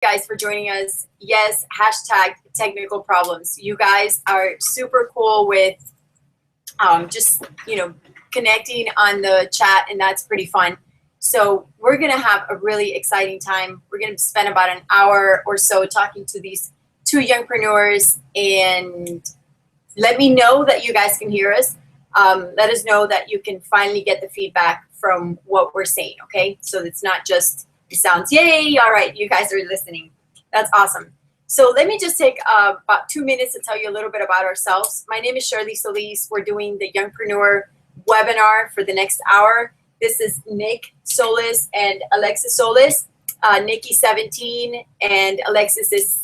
guys for joining us. Yes, hashtag technical problems. You guys are super cool with just, connecting on the chat, and that's pretty fun. So we're going to have a really exciting time. We're going to spend about an hour or so talking to these two youngpreneurs, and let me know that you guys can hear us. Let us know that you can finally get the feedback from what we're saying, okay? So it's not just it sounds, yay, all right, you guys are listening. That's awesome. So let me just take about 2 minutes to tell you a little bit about ourselves. My name is Shirley Solis. We're doing the Youngpreneur webinar for the next hour. This is Nick Solis and Alexis Solis. Nikki's 17 and Alexis is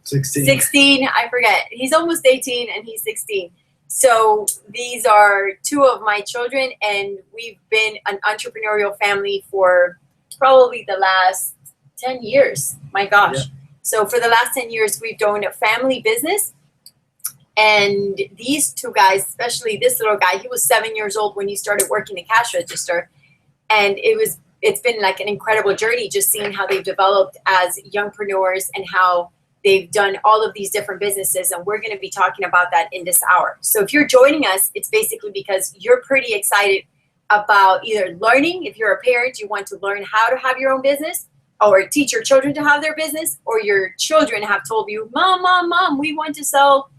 16. I forget. He's almost 18 and he's 16. So these are two of my children, and we've been an entrepreneurial family for probably the last 10 years. My gosh. Yeah. So for the last 10 years, we've done a family business. And these two guys, especially this little guy, he was 7 years old when he started working the cash register. And it's been like an incredible journey just seeing how they've developed as youngpreneurs and how they've done all of these different businesses. And we're going to be talking about that in this hour. So if you're joining us, it's basically because you're pretty excited about either learning. If you're a parent, you want to learn how to have your own business, or teach your children to have their business, or your children have told you, Mom, we want to sell,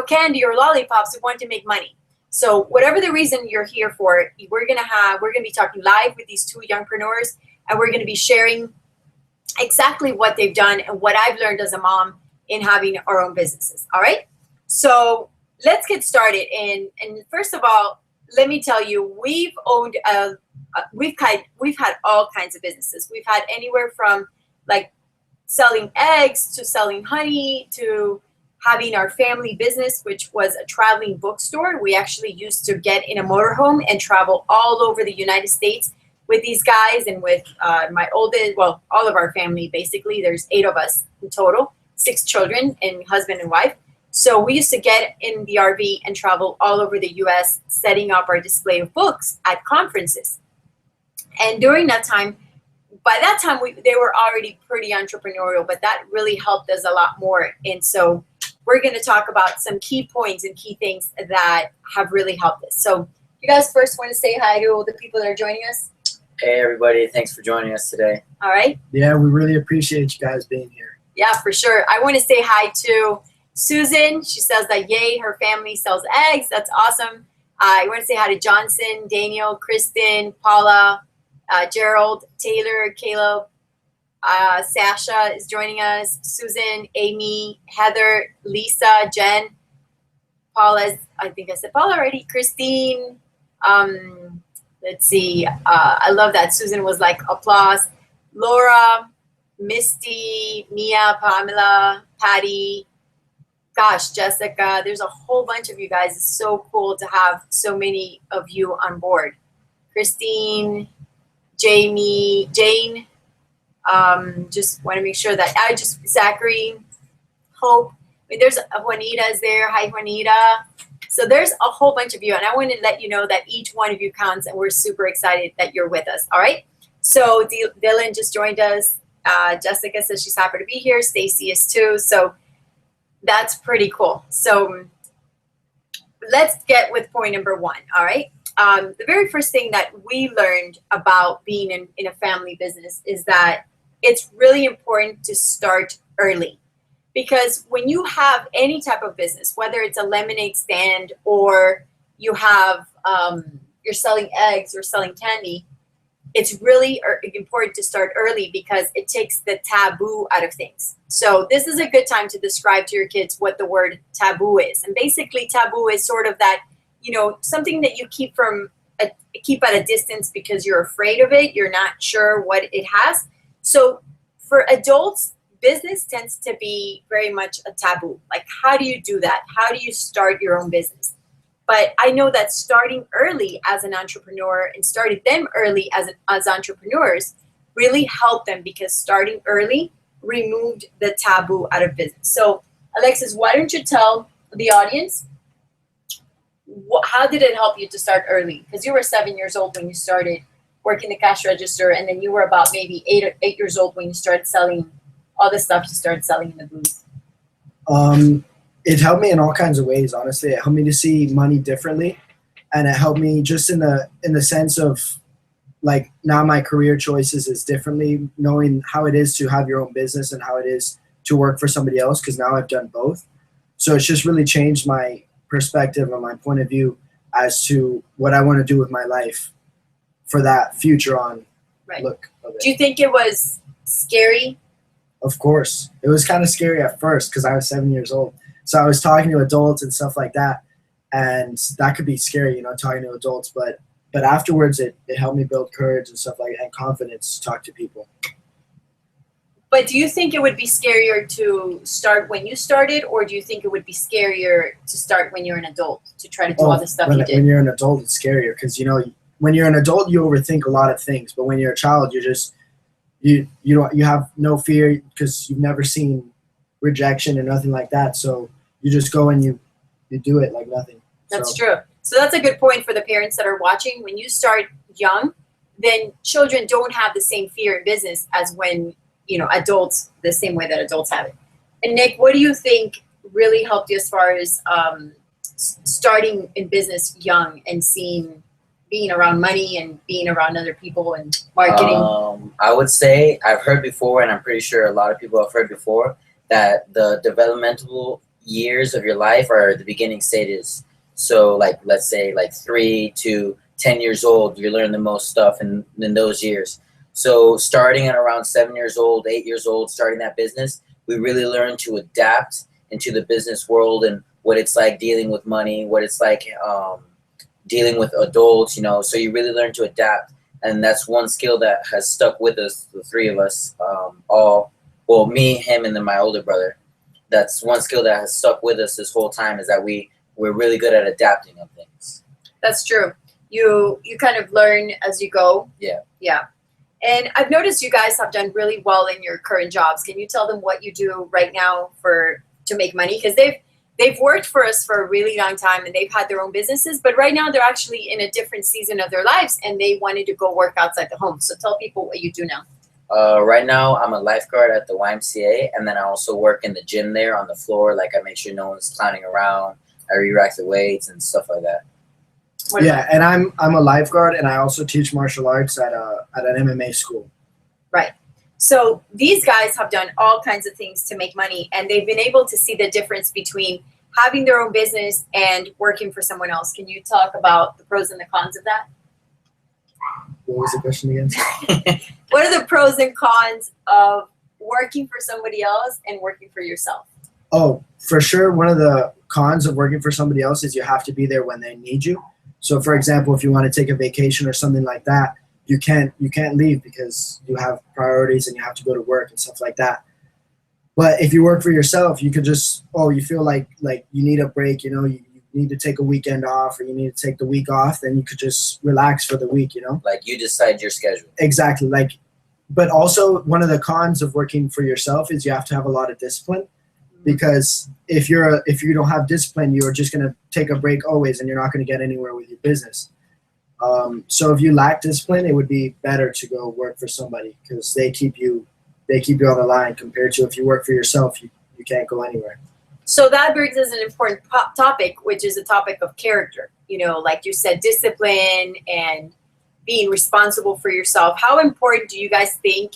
candy or lollipops. We want to make money. So whatever the reason you're here for, we're going to be talking live with these two youngpreneurs, and we're going to be sharing exactly what they've done and what I've learned as a mom in having our own businesses. All right. So let's get started. And first of all, let me tell you, we've had all kinds of businesses. We've had anywhere from like selling eggs to selling honey to having our family business, which was a traveling bookstore. We actually used to get in a motorhome and travel all over the United States with these guys and with all of our family, basically. There's 8 of us in total, 6 children and husband and wife. So we used to get in the RV and travel all over the U.S. setting up our display of books at conferences. And during that time, by that time, they were already pretty entrepreneurial, but that really helped us a lot more. And so we're going to talk about some key points and key things that have really helped us. So you guys first want to say hi to all the people that are joining us? Hey, everybody. Thanks for joining us today. All right. Yeah, we really appreciate you guys being here. Yeah, for sure. I want to say hi to Susan. She says that, yay, her family sells eggs. That's awesome. I want to say hi to Johnson, Daniel, Kristen, Paula, Gerald, Taylor, Caleb, Sasha is joining us, Susan, Amy, Heather, Lisa, Jen, Paula, I think I said Paula already, Christine, let's see, I love that. Susan was like, applause. Laura, Misty, Mia, Pamela, Patty, gosh, Jessica, there's a whole bunch of you guys. It's so cool to have so many of you on board. Christine, Jamie, Jane, just want to make sure that Zachary, Hope. I mean, there's Juanita's there. Hi, Juanita. So there's a whole bunch of you, and I want to let you know that each one of you counts, and we're super excited that you're with us. All right. So Dylan just joined us. Jessica says she's happy to be here. Stacy is too. So that's pretty cool. So let's get with point number 1. All right. The very first thing that we learned about being in a family business is that it's really important to start early. Because when you have any type of business, whether it's a lemonade stand or you have you're selling eggs or selling candy, it's really important to start early because it takes the taboo out of things. So this is a good time to describe to your kids what the word taboo is. And basically taboo is sort of that, something that you keep at a distance because you're afraid of it. You're not sure what it has. So for adults, business tends to be very much a taboo. Like, how do you do that? How do you start your own business? But I know that starting early as an entrepreneur and started them early as entrepreneurs really helped them because starting early removed the taboo out of business. So Alexis, why don't you tell the audience, how did it help you to start early? Because you were 7 years old when you started working the cash register, and then you were about maybe eight years old when you started selling all the stuff you started selling in the booth? It helped me in all kinds of ways, honestly. It helped me to see money differently, and it helped me just in the sense of, like, now my career choices is differently, knowing how it is to have your own business and how it is to work for somebody else, because now I've done both. So it's just really changed my perspective and my point of view as to what I want to do with my life for that future on look of it. Do you think it was scary? Of course. It was kind of scary at first because I was 7 years old. So I was talking to adults and stuff like that. And that could be scary, talking to adults. But afterwards, it helped me build courage and stuff like that, and confidence to talk to people. But do you think it would be scarier to start when you started, or do you think it would be scarier to start when you're an adult, to try to do all the stuff you did? When you're an adult, it's scarier because, when you're an adult, you overthink a lot of things. But when you're a child, you just you have no fear because you've never seen rejection or nothing like that. So you just go and you do it like nothing. That's true. So that's a good point for the parents that are watching. When you start young, then children don't have the same fear in business as when, adults, the same way that adults have it. And Nick, what do you think really helped you as far as starting in business young and being around money and being around other people and marketing? I would say I've heard before, and I'm pretty sure a lot of people have heard before, that the developmental years of your life are the beginning stages. So like, let's say like 3 to 10 years old, you learn the most stuff in those years. So starting at around 7 years old, 8 years old, starting that business, we really learn to adapt into the business world and what it's like dealing with money, what it's like dealing with adults, so you really learn to adapt. And that's one skill that has stuck with us, the three of us, me, him, and then my older brother. That's one skill that has stuck with us this whole time, is that we're really good at adapting on things. That's true. You kind of learn as you go. Yeah. Yeah. And I've noticed you guys have done really well in your current jobs. Can you tell them what you do right now to make money? Because they've worked for us for a really long time and they've had their own businesses, but right now they're actually in a different season of their lives and they wanted to go work outside the home. So tell people what you do now. Right now, I'm a lifeguard at the YMCA, and then I also work in the gym there on the floor. Like, I make sure no one's clowning around. I re-rack the weights and stuff like that. And I'm a lifeguard, and I also teach martial arts at an MMA school. Right. So these guys have done all kinds of things to make money, and they've been able to see the difference between having their own business and working for someone else. Can you talk about the pros and the cons of that? What was the question again? What are the pros and cons of working for somebody else and working for yourself? Oh, for sure. One of the cons of working for somebody else is you have to be there when they need you. So, for example, if you want to take a vacation or something like that, you can't leave because you have priorities and you have to go to work and stuff like that. But if you work for yourself, you could just, you feel like you need a break, you need to take a weekend off, or you need to take the week off, then you could just relax for the week, Like, you decide your schedule. Exactly. But also one of the cons of working for yourself is you have to have a lot of discipline, because if you don't have discipline, you're just going to take a break always and you're not going to get anywhere with your business. So if you lack discipline, it would be better to go work for somebody, because they keep you on the line, compared to if you work for yourself, you can't go anywhere. So that brings us an important topic, which is a topic of character. Like you said, discipline and being responsible for yourself. How important do you guys think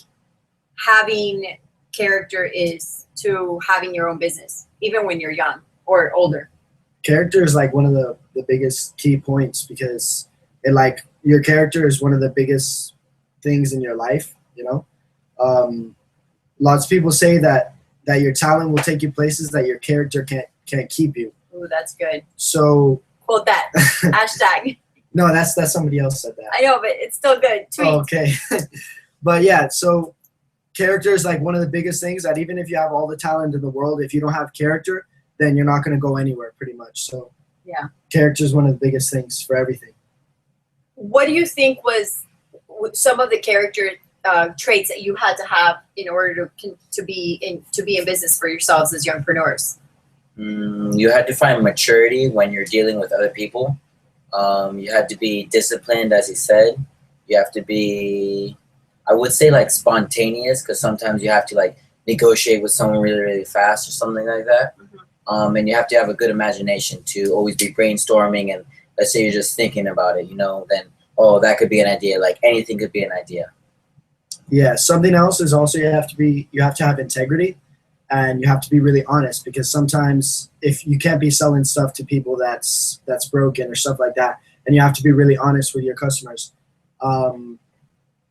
having character is to having your own business, even when you're young or older? Character is like one of the biggest key points, because your character is one of the biggest things in your life. Lots of people say that your talent will take you places that your character can't keep you. Ooh, that's good. So quote that. Hashtag. No, that's somebody else said that. I know, but it's still good. Tweet. Oh, okay. But yeah, so character is like one of the biggest things, that even if you have all the talent in the world, if you don't have character, then you're not going to go anywhere, pretty much. So yeah, character is one of the biggest things for everything. What do you think was some of the character traits that you had to have in order to be in business for yourselves as youngpreneurs? You had to find maturity when you're dealing with other people. You had to be disciplined, as he said. You have to be, I would say, spontaneous, because sometimes you have to negotiate with someone really, really fast or something like that. And you have to have a good imagination to always be brainstorming. And let's say you're just thinking about it, then, oh, that could be an idea. Like anything could be an idea. Yeah. Something else is also you have to have integrity, and you have to be really honest, because sometimes if you can't be selling stuff to people that's broken or stuff like that, and you have to be really honest with your customers.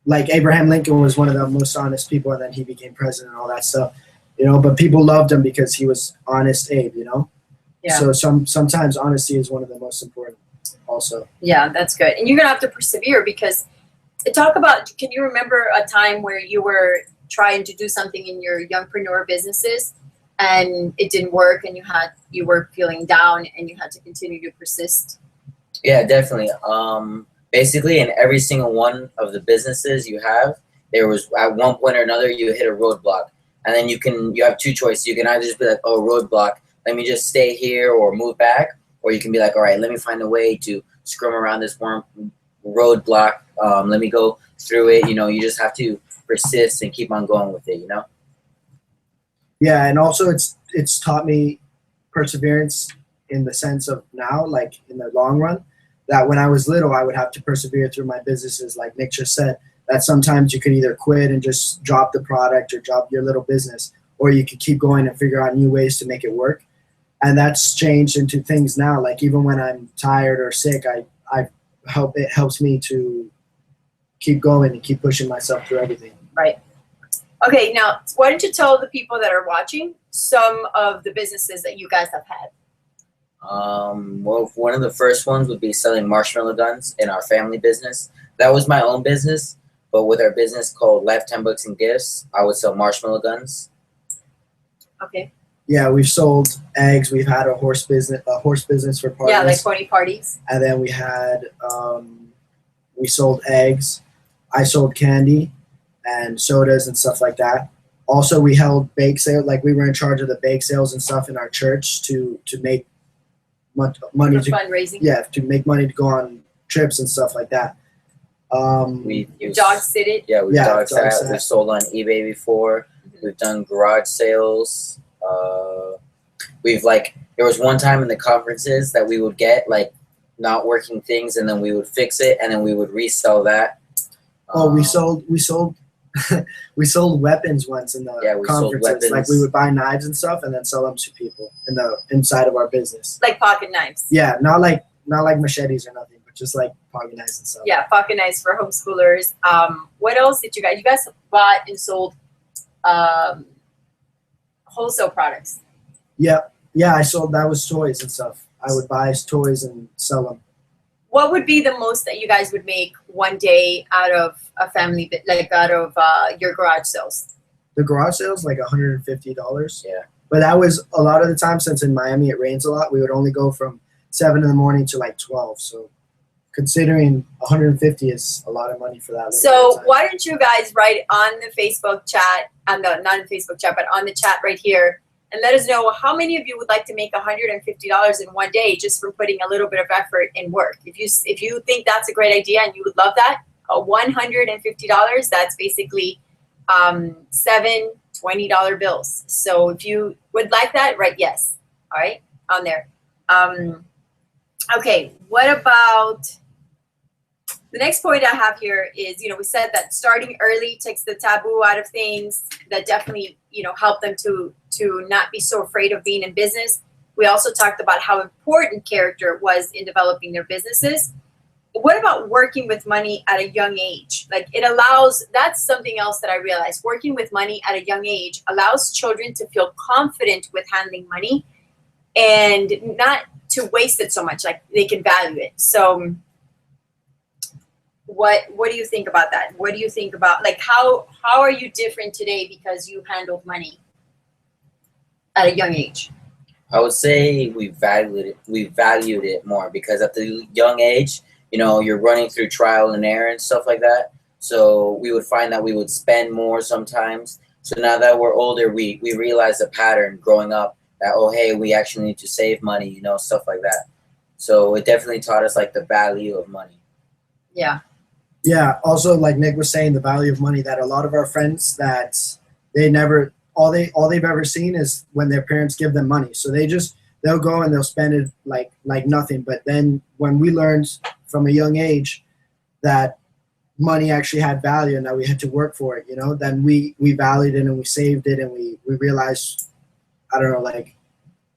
Like Abraham Lincoln was one of the most honest people, and then he became president and all that stuff, but people loved him because he was honest Abe, Yeah. So sometimes honesty is one of the most important also. Yeah, that's good. And you're going to have to persevere, because can you remember a time where you were trying to do something in your Youngpreneur businesses and it didn't work, and you were feeling down and you had to continue to persist? Yeah, definitely. Basically, in every single one of the businesses you have, there was at one point or another you hit a roadblock, and then you have two choices. You can either just be like, oh, roadblock, let me just stay here or move back, or you can be like, all right, let me find a way to scrum around this one roadblock. Let me go through it. You just have to persist and keep on going with it. Yeah, and also it's taught me perseverance in the sense of now, like in the long run, that when I was little, I would have to persevere through my businesses. Like Nick just said, that sometimes you could either quit and just drop the product or drop your little business, or you could keep going and figure out new ways to make it work. And that's changed into things now. Like even when I'm tired or sick, it helps me to keep going and keep pushing myself through everything. Right. Okay, now why don't you tell the people that are watching some of the businesses that you guys have had? Well, one of the first ones would be selling marshmallow guns in our family business. That was my own business, but with our business called Lifetime Books and Gifts, I would sell marshmallow guns. Okay. Yeah, we've sold eggs. We've had a horse business for parties. Yeah, like pony parties. And then we had we sold eggs. I sold candy and sodas and stuff like that. Also, we held bake sales. Like we were in charge of the bake sales and stuff in our church to make money to fundraising. Yeah, to make money to go on trips and stuff like that. You dog sitted. Yeah, we dog sat. We've sold on eBay before. We've done garage sales. There was one time in the conferences that we would get like not working things, and then we would fix it, and then we would resell that. We sold we sold weapons once in the conferences. Like we would buy knives and stuff and then sell them to people inside of our business. Like pocket knives. Yeah, not like machetes or nothing, but just like pocket knives and stuff. Yeah, pocket knives for homeschoolers. What else did you guys? You guys bought and sold wholesale products. Yeah, I sold. That was toys and stuff. I would buy toys and sell them. What would be the most that you guys would make one day out of a family, like out of your garage sales? The garage sales, like $150. Yeah. But that was a lot of the time, since in Miami it rains a lot, we would only go from 7 in the morning to like 12. So considering 150 is a lot of money for that. So why don't you guys write on the Facebook chat, not in the Facebook chat, but on the chat right here, and let us know how many of you would like to make $150 in one day just from putting a little bit of effort and work. If you think that's a great idea and you would love that, $150, that's basically 7 $20 bills. So if you would like that, write yes. All right, on there. Okay, what about the next point I have here is, we said that starting early takes the taboo out of things. That definitely, help them to not be so afraid of being in business. We also talked about how important character was in developing their businesses. What about working with money at a young age? Like that's something else that I realized. Working with money at a young age allows children to feel confident with handling money and not to waste it so much, like they can value it. So what do you think about that? What do you think about, like, how are you different today because you handled money at a young age? I would say we valued it more because at the young age, you're running through trial and error and stuff like that. So we would find that we would spend more sometimes. So now that we're older, we realize the pattern growing up that, oh, hey, we actually need to save money, stuff like that. So it definitely taught us like the value of money. Yeah. Yeah. Also, like Nick was saying, the value of money, that a lot of our friends that they never all they've ever seen is when their parents give them money. So they'll go and they'll spend it like nothing. But then when we learned from a young age that money actually had value and that we had to work for it, then we valued it and we saved it, and we realized, I don't know, like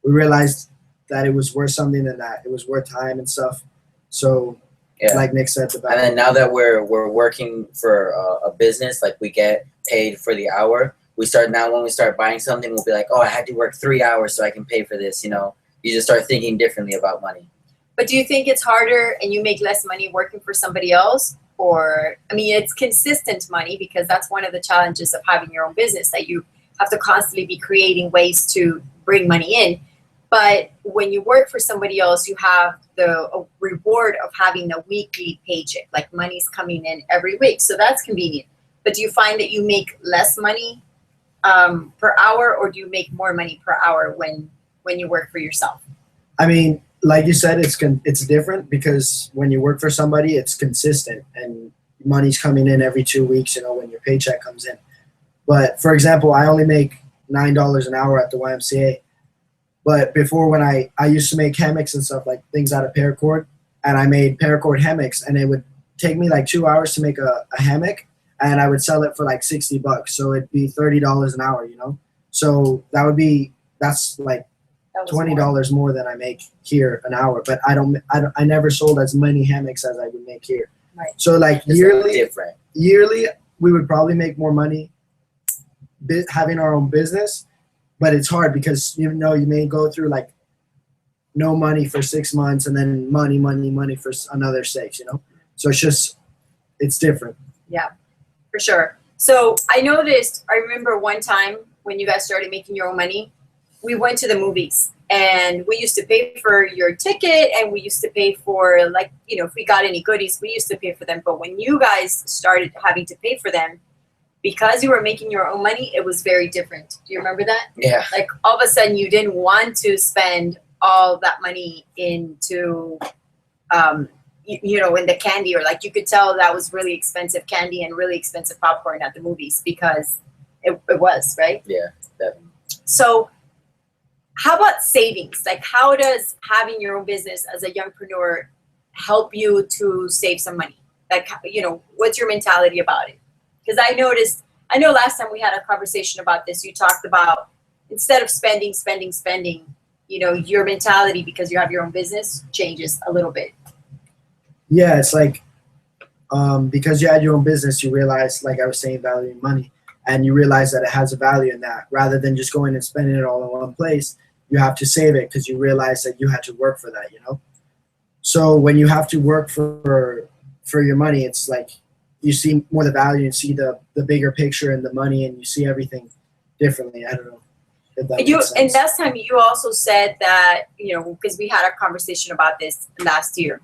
we realized that it was worth something and that it was worth time and stuff. So like Nick said, and then now that we're working for a business, like we get paid for the hour. When we start buying something, we'll be like, oh, I had to work 3 hours so I can pay for this. You just start thinking differently about money. But do you think it's harder and you make less money working for somebody else? Or, I mean, it's consistent money, because that's one of the challenges of having your own business, that you have to constantly be creating ways to bring money in. But when you work for somebody else, you have the reward of having a weekly paycheck, like money's coming in every week. So that's convenient. But do you find that you make less money per hour, or do you make more money per hour when you work for yourself? I mean, like you said, it's different, because when you work for somebody, it's consistent and money's coming in every 2 weeks, when your paycheck comes in. But for example, I only make $9 an hour at the YMCA. But before, when I used to make hammocks and stuff, like things out of paracord, and I made paracord hammocks, and it would take me like 2 hours to make a hammock, and I would sell it for like $60. So it'd be $30 an hour, So that's like $20 more than I make here an hour. But I never sold as many hammocks as I would make here. Right. So like yearly, we would probably make more money having our own business. But it's hard, because you may go through like no money for 6 months, and then money for another 6. So it's different. Yeah, for sure. So I remember one time when you guys started making your own money, we went to the movies, and we used to pay for your ticket, and we used to pay for, like, if we got any goodies, we used to pay for them. But when you guys started having to pay for them, because you were making your own money, it was very different. Do you remember that? Yeah. Like, all of a sudden you didn't want to spend all that money into, in the candy, or like you could tell that was really expensive candy and really expensive popcorn at the movies, because it was, right? Yeah, definitely. So how about savings? Like, how does having your own business as a youngpreneur help you to save some money? Like, what's your mentality about it? Because I know last time we had a conversation about this, you talked about, instead of spending, your mentality, because you have your own business, changes a little bit. Yeah, it's like, because you had your own business, you realize, like I was saying, valuing money, and you realize that it has a value in that. Rather than just going and spending it all in one place, you have to save it, because you realize that you had to work for that, So when you have to work for your money, it's like, you see more the value and see the bigger picture and the money, and you see everything differently. I don't know if that makes sense. And last time you also said that, because we had a conversation about this last year,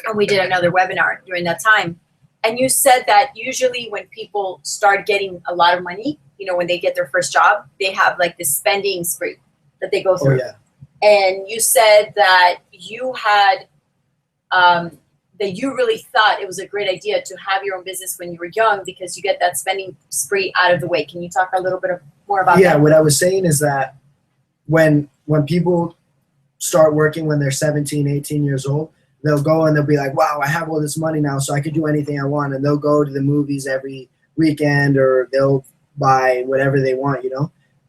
and we did another webinar during that time. And you said that usually when people start getting a lot of money, when they get their first job, they have like this spending spree that they go through. Oh, yeah. And you said that you had, that you really thought it was a great idea to have your own business when you were young, because you get that spending spree out of the way. Can you talk a little bit more about that? Yeah, what I was saying is that when people start working when they're 17, 18 years old, they'll go and they'll be like, wow, I have all this money now, so I can do anything I want. And they'll go to the movies every weekend, or they'll buy whatever they want,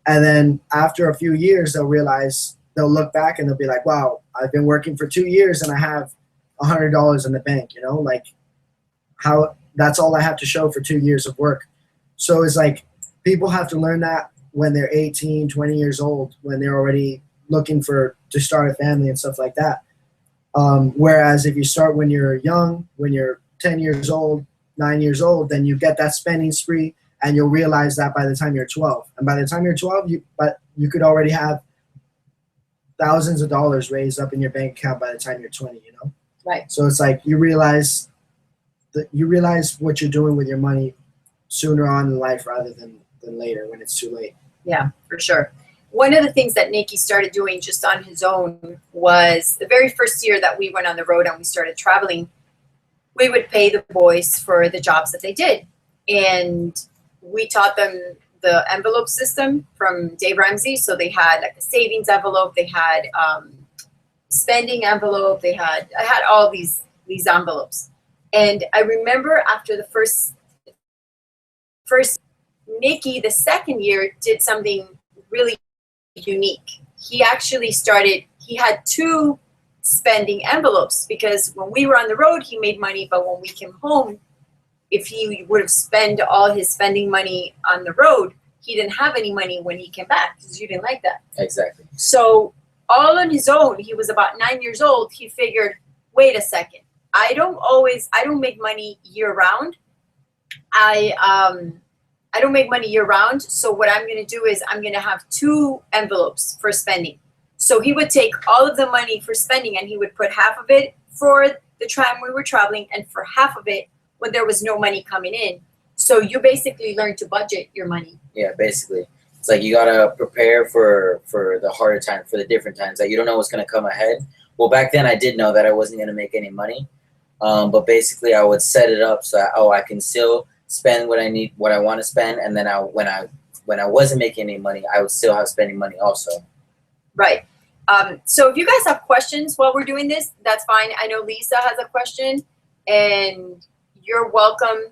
And then after a few years, they'll look back and they'll be like, wow, I've been working for 2 years and I have $100 in the bank, like how that's all I have to show for 2 years of work. So it's like, people have to learn that when they're 18, 20 years old, when they're already looking to start a family and stuff like that. Whereas if you start when you're young, when you're 10 years old, 9 years old, then you get that spending spree, and you'll realize that by the time you're 12. And by the time you're 12, you could already have thousands of dollars raised up in your bank account by the time you're 20, Right. So it's like you realize what you're doing with your money sooner on in life rather than later, when it's too late. Yeah, for sure. One of the things that Nicky started doing just on his own was, the very first year that we went on the road and we started traveling, we would pay the boys for the jobs that they did. And we taught them the envelope system from Dave Ramsey. So they had like a savings envelope, they had spending envelope, I had all these envelopes. And I remember after the first Nikki, the second year, did something really unique. He actually he had two spending envelopes, because when we were on the road, he made money, but when we came home, if he would have spent all his spending money on the road, he didn't have any money when he came back, because you didn't like that. Exactly. So all on his own, he was about 9 years old, he figured, wait a second, I don't make money year round. I don't make money year round. So what I'm going to do is I'm going to have two envelopes for spending. So he would take all of the money for spending and he would put half of it for the time we were traveling and for half of it when there was no money coming in. So you basically learn to budget your money. Yeah, basically. It's like you got to prepare for the harder times, for the different times. Like you don't know what's going to come ahead. Well, back then I did know that I wasn't going to make any money. But basically I would set it up so that, I can still spend what I need, what I want to spend. And then when I wasn't making any money, I would still have spending money also. Right. So if you guys have questions while we're doing this, that's fine. I know Lisa has a question, and you're welcome.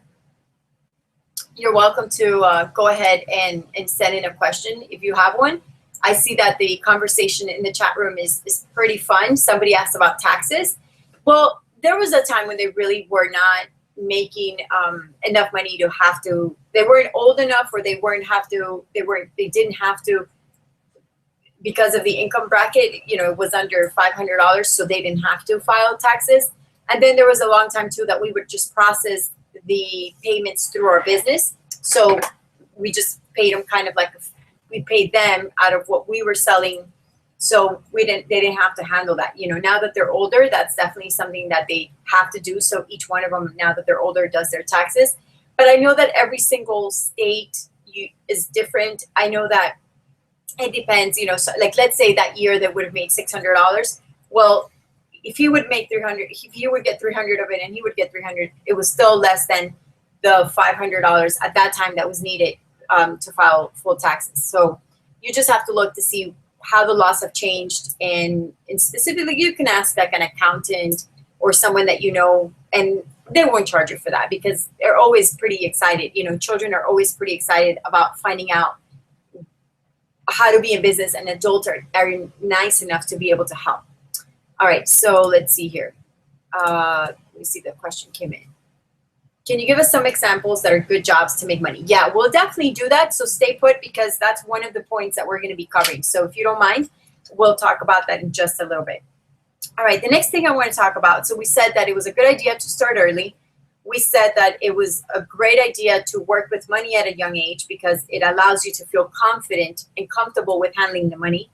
You're welcome to go ahead and send in a question if you have one. I see that the conversation in the chat room is pretty fun. Somebody asked about taxes. Well, there was a time when they really were not making enough money to have to. They weren't old enough, or they didn't have to, because of the income bracket, it was under $500, so they didn't have to file taxes. And then there was a long time too that we would just process the payments through our business. So we just paid them kind of like we paid them out of what we were selling. So they didn't have to handle that. Now that they're older, that's definitely something that they have to do. So each one of them, now that they're older, does their taxes. But I know that every single state is different. I know that it depends, so like let's say that year they would have made $600. Well, if he would make 300, if he would get 300 of it and he would get 300, it was still less than the $500 at that time that was needed to file full taxes. So you just have to look to see how the laws have changed, and specifically you can ask like an accountant or someone that and they won't charge you for that, because they're always pretty excited. Children are always pretty excited about finding out how to be in business, and adults are nice enough to be able to help. All right, so let's see here. Let me see, the question came in. Can you give us some examples that are good jobs to make money? Yeah, we'll definitely do that. So stay put, because that's one of the points that we're going to be covering. So if you don't mind, we'll talk about that in just a little bit. All right, the next thing I want to talk about. So we said that it was a good idea to start early. We said that it was a great idea to work with money at a young age, because it allows you to feel confident and comfortable with handling the money.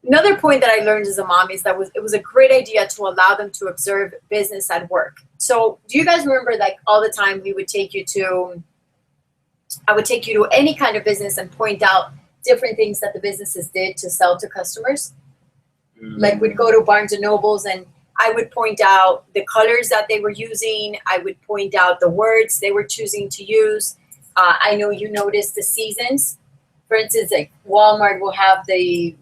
Another point that I learned as a mom is that it was a great idea to allow them to observe business at work. So do you guys remember, like, all the time I would take you to any kind of business and point out different things that the businesses did to sell to customers? Like, we'd go to Barnes and Nobles and I would point out the colors that they were using. I would point out the words they were choosing to use. I know you noticed the seasons. For instance, like Walmart will have the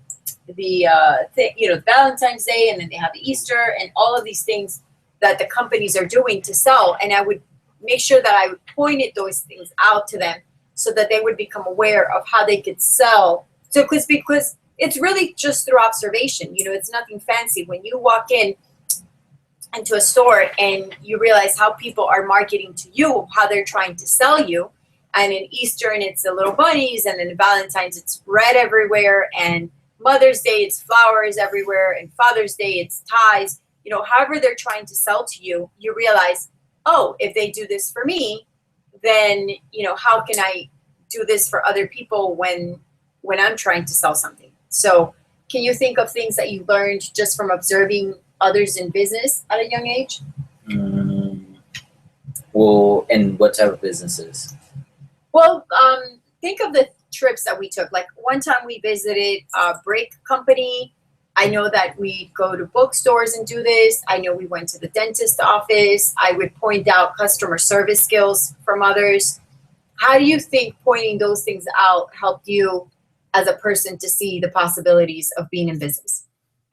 Valentine's Day, and then they have Easter, and all of these things that the companies are doing to sell. And I would make sure that I pointed those things out to them so that they would become aware of how they could sell. So because it's really just through observation. It's nothing fancy. When you walk into a store and you realize how people are marketing to you, how they're trying to sell you. And in Easter, and it's the little bunnies, and then in Valentine's, it's red everywhere, and Mother's Day, it's flowers everywhere, and Father's Day, it's ties. However they're trying to sell to you, you realize, oh, if they do this for me, then, how can I do this for other people when I'm trying to sell something? So can you think of things that you learned just from observing others in business at a young age? Well, and what type of businesses? Well, think of the trips that we took. Like, one time we visited a brake company. I know that we go to bookstores and do this. I know we went to the dentist office. I would point out customer service skills from others, How do you think pointing those things out helped you as a person to see the possibilities of being in business?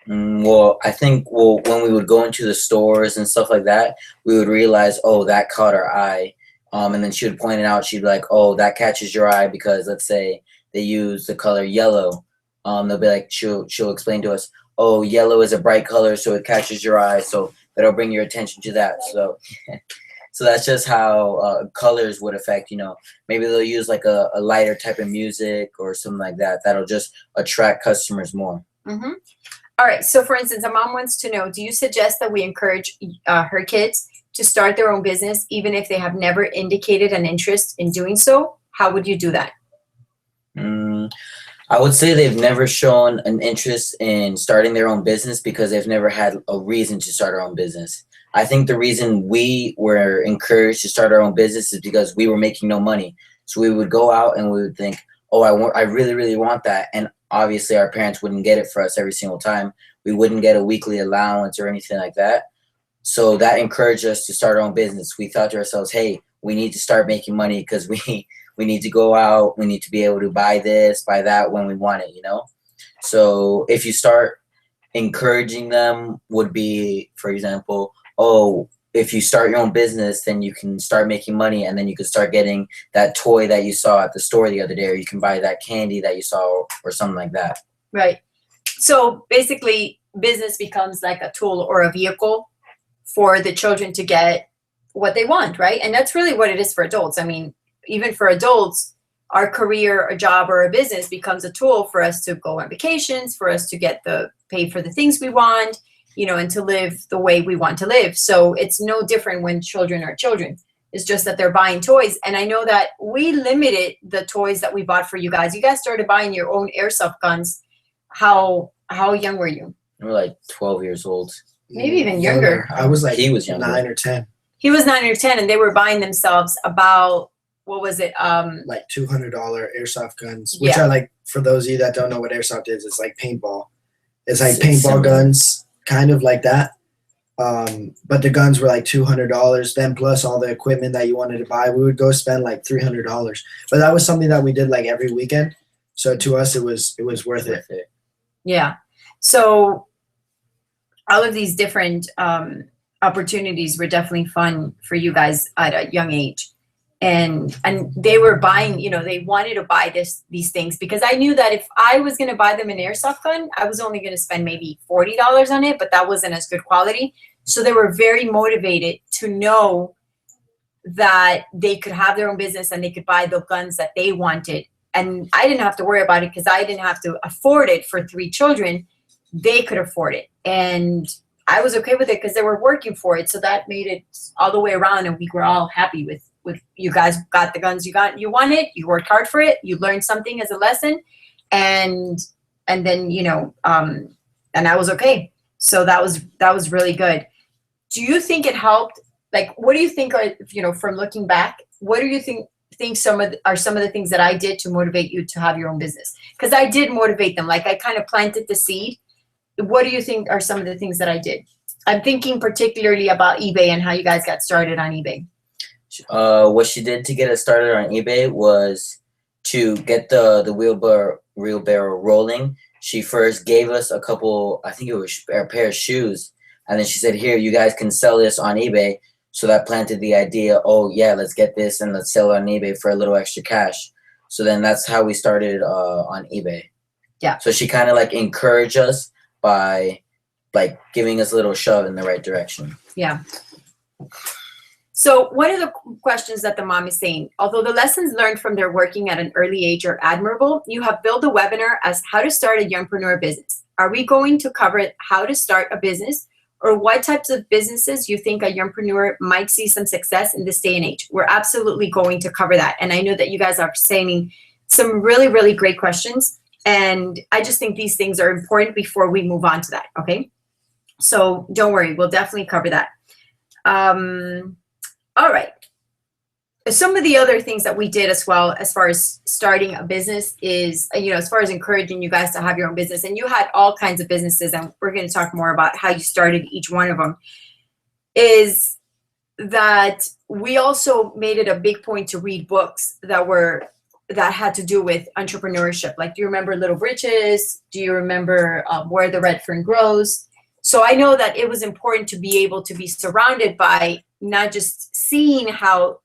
Well, I think when we would go into the stores and stuff like that, we would realize, oh, that caught our eye. And then she would point it out. She'd be like, oh, that catches your eye because let's say they use the color yellow. They'll be like, she'll explain to us, oh, yellow is a bright color, so it catches your eye. So that'll bring your attention to that. So, so that's just how colors would affect, maybe they'll use like a lighter type of music or something like that. That'll just attract customers more. Mm-hmm. All right. So for instance, a mom wants to know, do you suggest that we encourage her kids to start their own business, even if they have never indicated an interest in doing so? How would you do that? I would say they've never shown an interest in starting their own business because they've never had a reason to start our own business. I think the reason we were encouraged to start our own business is because we were making no money. So we would go out and we would think, oh, I really, really want that. And obviously our parents wouldn't get it for us every single time. We wouldn't get a weekly allowance or anything like that. So that encouraged us to start our own business. We thought to ourselves, hey, we need to start making money because we need to go out. We need to be able to buy this, buy that when we want it, So if you start encouraging them would be, for example, oh, if you start your own business, then you can start making money and then you can start getting that toy that you saw at the store the other day, or you can buy that candy that you saw or something like that. Right. So basically business becomes like a tool or a vehicle for the children to get what they want, right? And that's really what it is for adults. I mean, even for adults, our career, a job, or a business becomes a tool for us to go on vacations, for us to get pay for the things we want, and to live the way we want to live. So it's no different when children are children. It's just that they're buying toys. And I know that we limited the toys that we bought for you guys. You guys started buying your own airsoft guns. How young were you? We were like 12 years old. Maybe even younger. I was like, he was younger. 9 or 10. He was 9 or 10, and they were buying themselves about, what was it? Like $200 airsoft guns, which are like, for those of you that don't know what airsoft is, it's like paintball. It's like paintball guns, kind of like that. But the guns were like $200. Then plus all the equipment that you wanted to buy, we would go spend like $300. But that was something that we did like every weekend. So to us, it was worth it. Yeah. So all of these different opportunities were definitely fun for you guys at a young age. And they were buying, they wanted to buy these things because I knew that if I was going to buy them an airsoft gun, I was only going to spend maybe $40 on it, but that wasn't as good quality. So they were very motivated to know that they could have their own business and they could buy the guns that they wanted. And I didn't have to worry about it because I didn't have to afford it for 3 children. They could afford it. And I was okay with it because they were working for it. So that made it all the way around, and we were all happy with you guys got the guns you wanted, you worked hard for it, you learned something as a lesson, and then and I was okay. So that was really good. Do you think it helped? Like, what do you think are, from looking back, what do you think some of the things that I did to motivate you to have your own business? Because I did motivate them. Like, I kind of planted the seed. What do you think are some of the things that I did? I'm thinking particularly about eBay and how you guys got started on eBay. What she did to get us started on eBay was to get the wheelbarrow rolling. She first gave us a couple, I think it was a pair of shoes, and then she said, here, you guys can sell this on eBay. So that planted the idea, oh yeah, let's get this and let's sell it on eBay for a little extra cash. So then that's how we started on eBay. Yeah. So she kind of like encouraged us by like giving us a little shove in the right direction. Yeah. So one of the questions that the mom is saying, although the lessons learned from their working at an early age are admirable, you have built a webinar as how to start a youngpreneur business. Are we going to cover how to start a business, or what types of businesses you think a youngpreneur might see some success in this day and age? We're absolutely going to cover that. And I know that you guys are saying some really, really great questions. And I just think these things are important before we move on to that, okay? So don't worry, we'll definitely cover that. All right. Some of the other things that we did as well, as far as starting a business, is, as far as encouraging you guys to have your own business, and you had all kinds of businesses, and we're going to talk more about how you started each one of them, is that we also made it a big point to read books that had to do with entrepreneurship. Like, do you remember Little Britches? Do you remember Where the Red Fern Grows? So I know that it was important to be able to be surrounded by not just seeing how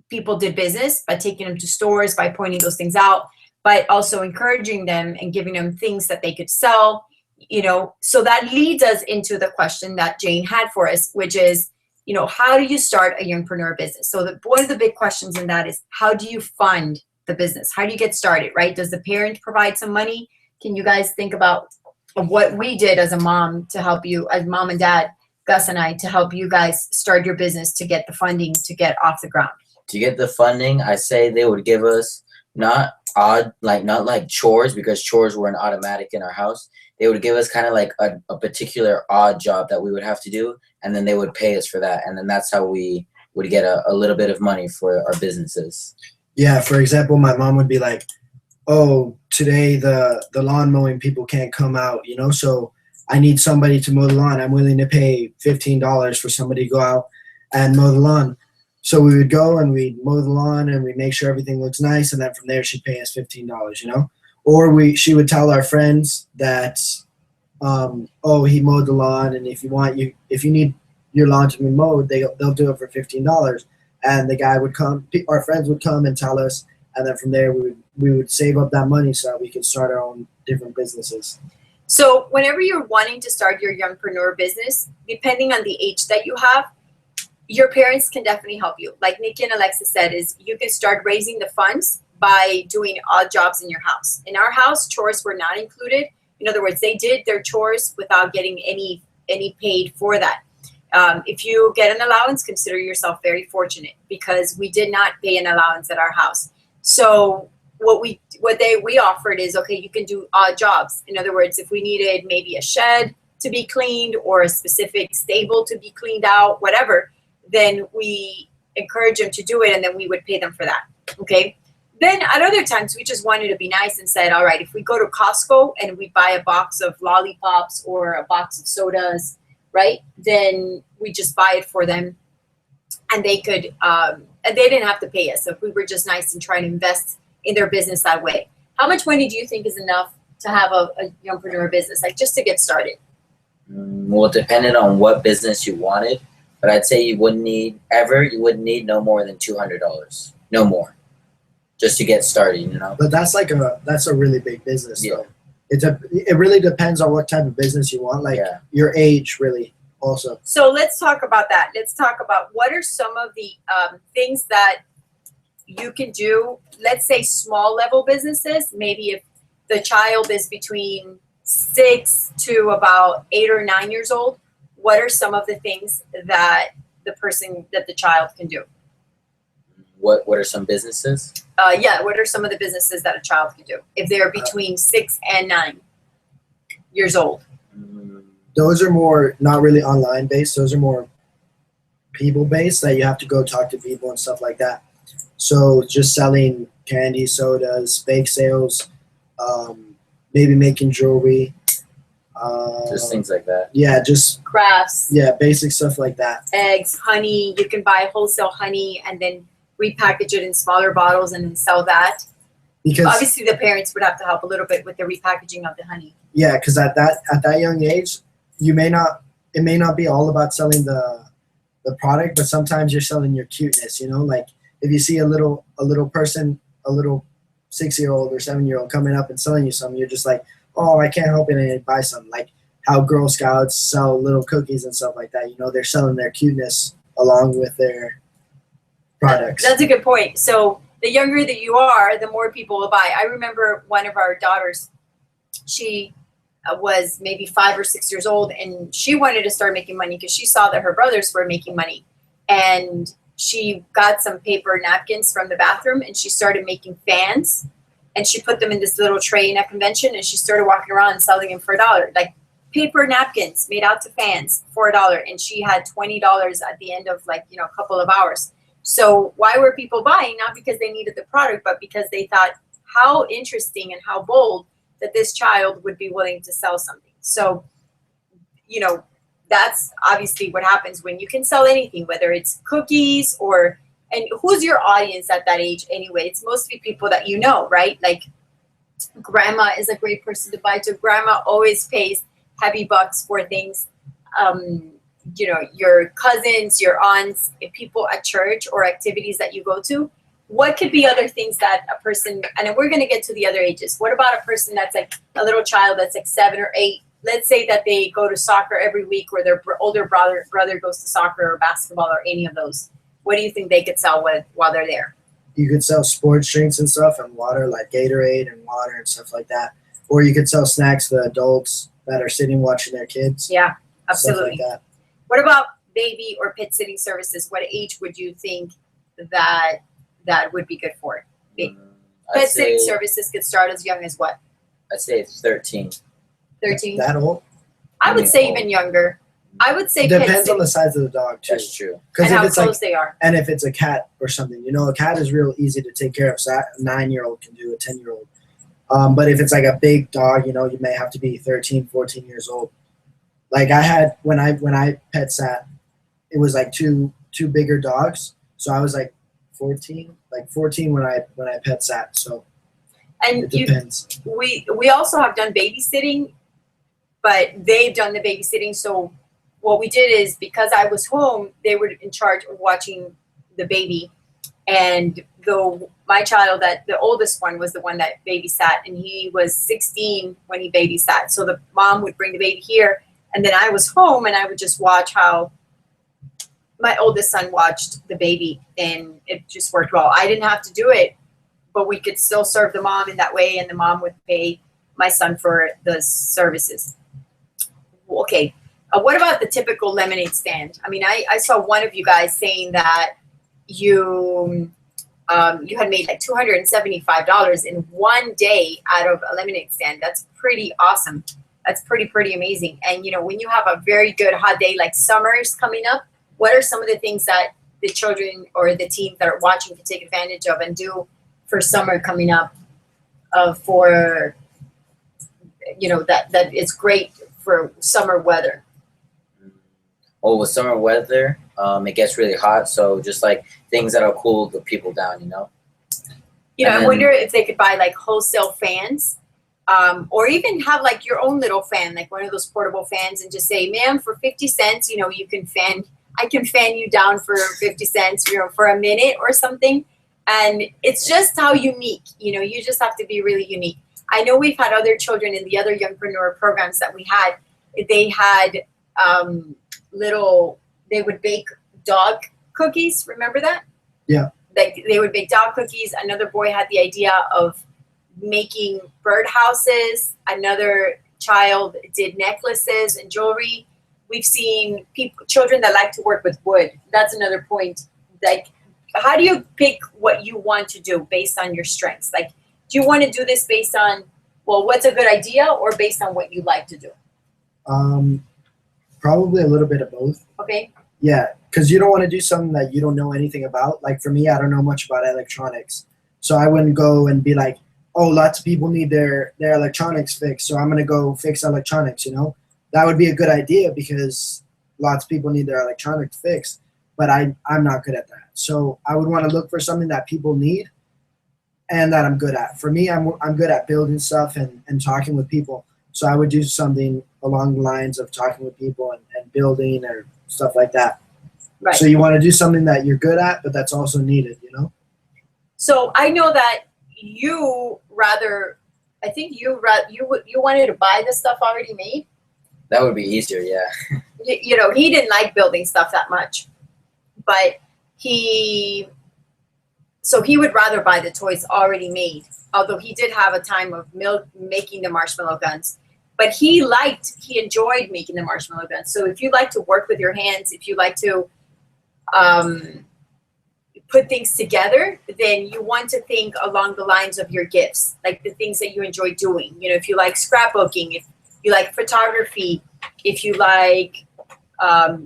people did business, by taking them to stores, by pointing those things out, but also encouraging them and giving them things that they could sell, you know. So that leads us into the question that Jane had for us, which is, you know, how do you start a youngpreneur business? So one of the big questions in that is, how do you fund the business? How do you get started, right? Does the parent provide some money? Can you guys think about what we did as a mom to help you, as mom and dad, Gus and I, to help you guys start your business, to get the funding to get off the ground? To get the funding, I say they would give us not like chores, because chores weren't automatic in our house. They would give us kind of like a particular odd job that we would have to do, and then they would pay us for that. And then that's how we would get a little bit of money for our businesses. Yeah, for example, my mom would be like, oh, today the lawn mowing people can't come out, you know, so I need somebody to mow the lawn. I'm willing to pay $15 for somebody to go out and mow the lawn. So we would go and we'd mow the lawn and we'd make sure everything looks nice, and then from there she'd pay us $15, you know. Or she would tell our friends that, oh, he mowed the lawn, and if you need your lawn to be mowed, they'll do it for $15. And the guy would come, our friends would come and tell us, and then from there we would save up that money so that we could start our own different businesses. So whenever you're wanting to start your youngpreneur business, depending on the age that you have, your parents can definitely help you. Like Nikki and Alexis said, is you can start raising the funds by doing odd jobs in your house. In our house, chores were not included. In other words, they did their chores without getting any paid for that. If you get an allowance, consider yourself very fortunate, because we did not pay an allowance at our house. So what we offered is, okay, you can do odd jobs. In other words, if we needed maybe a shed to be cleaned or a specific stable to be cleaned out, whatever, then we encourage them to do it, and then we would pay them for that. Okay. Then at other times, we just wanted to be nice and said, all right, if we go to Costco and we buy a box of lollipops or a box of sodas, right, then we just buy it for them, and they could, and they didn't have to pay us. So if we were just nice and try to invest in their business that way. How much money do you think is enough to have a youngpreneur business, like just to get started? Well, depending on what business you wanted, but I'd say you wouldn't need no more than $200, no more, just to get started, you know. But that's a really big business. Yeah. Though. It really depends on what type of business you want, like your age, really, also. So let's talk about that. Let's talk about what are some of the things that you can do. Let's say small level businesses. Maybe if the child is between 6 to about 8 or 9 years old, what are some of the things that the child can do? What are some businesses? What are some of the businesses that a child can do if they're between 6 and 9 years old? Those are more not really online based. Those are more people based, that you have to go talk to people and stuff like that. So just selling candy, sodas, bake sales, maybe making jewelry. Just things like that. Yeah, just crafts. Yeah, basic stuff like that. Eggs, honey. You can buy wholesale honey and then repackage it in smaller bottles and then sell that. Because obviously the parents would have to help a little bit with the repackaging of the honey. Yeah, because at that young age, it may not be all about selling the product, but sometimes you're selling your cuteness. You know, like if you see a little person, a little 6-year-old or 7-year-old coming up and selling you something, you're just like, oh, I can't help it and buy something. Like how Girl Scouts sell little cookies and stuff like that. You know, they're selling their cuteness along with their products. That's a good point. So the younger that you are, the more people will buy. I remember one of our daughters, she was maybe 5 or 6 years old, and she wanted to start making money because she saw that her brothers were making money. And she got some paper napkins from the bathroom, and she started making fans. And she put them in this little tray in a convention, and she started walking around and selling them for $1. Like paper napkins made out to fans for $1. And she had $20 at the end of a couple of hours. So why were people buying? Not because they needed the product, but because they thought how interesting and how bold that this child would be willing to sell something. So, that's obviously what happens when you can sell anything, whether it's cookies or, and who's your audience at that age anyway? It's mostly people that you know, right? Like grandma is a great person to buy to. Grandma always pays heavy bucks for things. You know, your cousins, your aunts, people at church or activities that you go to. What could be other things that a person, and then we're going to get to the other ages. What about a person that's like a little child that's like 7 or 8? Let's say that they go to soccer every week, or their older brother goes to soccer or basketball or any of those. What do you think they could sell while they're there? You could sell sports drinks and stuff and water, like Gatorade and water and stuff like that. Or you could sell snacks to adults that are sitting watching their kids. Yeah, absolutely. Stuff like that. What about baby or pet sitting services? What age would you think that would be good for? Pet sitting services could start as young as what? I'd say 13. 13? That old? I would say even younger. I would say depends on the size of the dog too. That's true. And how close they are. And if it's a cat or something, you know, a cat is real easy to take care of. So a 9-year-old can do a 10-year-old. But if it's like a big dog, you know, you may have to be 13, 14 years old. Like I had when I pet sat, it was like two bigger dogs. So I was like 14 when I pet sat. So and it depends. We also have done babysitting, but they've done the babysitting. So what we did is, because I was home, they were in charge of watching the baby. And though my child, that the oldest one, was the one that babysat, and he was 16 when he babysat. So the mom would bring the baby here, and then I was home, and I would just watch how my oldest son watched the baby, and it just worked well. I didn't have to do it, but we could still serve the mom in that way, and the mom would pay my son for the services. Okay. What about the typical lemonade stand? I mean, I saw one of you guys saying that you had made like $275 in one day out of a lemonade stand. That's pretty awesome. That's pretty amazing. And, you know, when you have a very good hot day, like summer's coming up, what are some of the things that the children or the teens that are watching can take advantage of and do for summer coming up for, you know, that is great for summer weather? Oh, with summer weather, it gets really hot. So just like things that'll cool the people down, you know? You know, I wonder if they could buy like wholesale fans, or even have like your own little fan, like one of those portable fans, and just say, ma'am, for 50 cents, you know, I can fan you down for 50 cents, you know, for a minute or something. And it's just how unique, you know, you just have to be really unique. I know we've had other children in the other Youngpreneur programs that we had. They had they would bake dog cookies. Remember that? Yeah. Like they would bake dog cookies. Another boy had the idea of making bird houses. Another child did necklaces and jewelry. We've seen children that like to work with wood. That's another point. Like, how do you pick what you want to do based on your strengths? Like, do you want to do this based on, well, what's a good idea, or based on what you like to do? Probably a little bit of both. Okay. Yeah, because you don't want to do something that you don't know anything about. Like for me, I don't know much about electronics. So I wouldn't go and be like, oh, lots of people need their electronics fixed, so I'm going to go fix electronics, you know? That would be a good idea because lots of people need their electronics fixed, but I'm not good at that. So I would want to look for something that people need and that I'm good at. For me, I'm good at building stuff and talking with people. So I would do something along the lines of talking with people and building or stuff like that. Right. So you want to do something that you're good at, but that's also needed, you know? So I know that you wanted to buy the stuff already made. That would be easier, yeah. You know, he didn't like building stuff that much, but he would rather buy the toys already made. Although he did have a time of making the marshmallow guns, but he enjoyed making the marshmallow guns. So if you like to work with your hands, if you like to put things together, then you want to think along the lines of your gifts, like the things that you enjoy doing. You know, if you like scrapbooking, if you like photography, if you like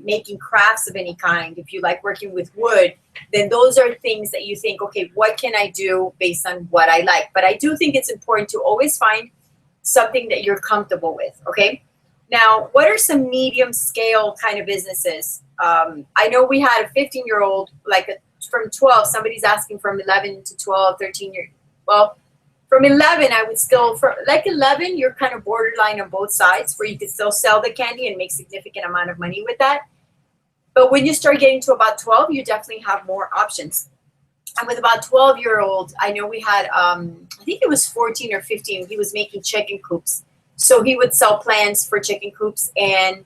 making crafts of any kind, if you like working with wood, then those are things that you think, okay, what can I do based on what I like? But I do think it's important to always find something that you're comfortable with, okay? Now, what are some medium scale kind of businesses? I know we had a 15-year-old, from 12, somebody's asking from 11 to 12, 13 years. Well, from 11, I would still, for like 11, you're kind of borderline on both sides where you could still sell the candy and make significant amount of money with that. But when you start getting to about 12, you definitely have more options. And with about 12-year-old, I know we had, I think it was 14 or 15, he was making chicken coops. So he would sell plants for chicken coops, and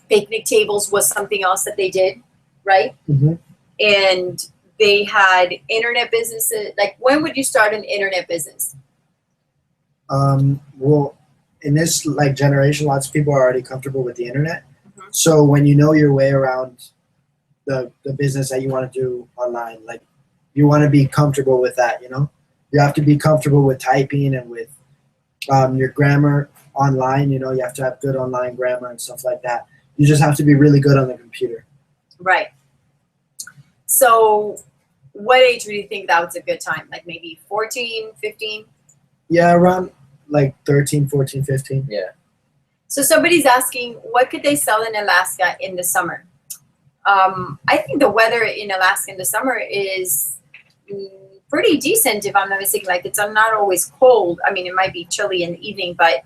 picnic tables was something else that they did, right? Mm-hmm. And they had internet businesses. Like, when would you start an internet business? Well, in this like generation, lots of people are already comfortable with the internet. Mm-hmm. So when you know your way around the business that you want to do online, like you want to be comfortable with that, you know? You have to be comfortable with typing and with your grammar online, you know, you have to have good online grammar and stuff like that. You just have to be really good on the computer. Right. So what age would you think that was a good time? Like maybe 14, 15? Yeah, around like 13, 14, 15. Yeah. So somebody's asking, what could they sell in Alaska in the summer? I think the weather in Alaska in the summer is pretty decent, if I'm not mistaken. Like, it's not always cold. I mean, it might be chilly in the evening, but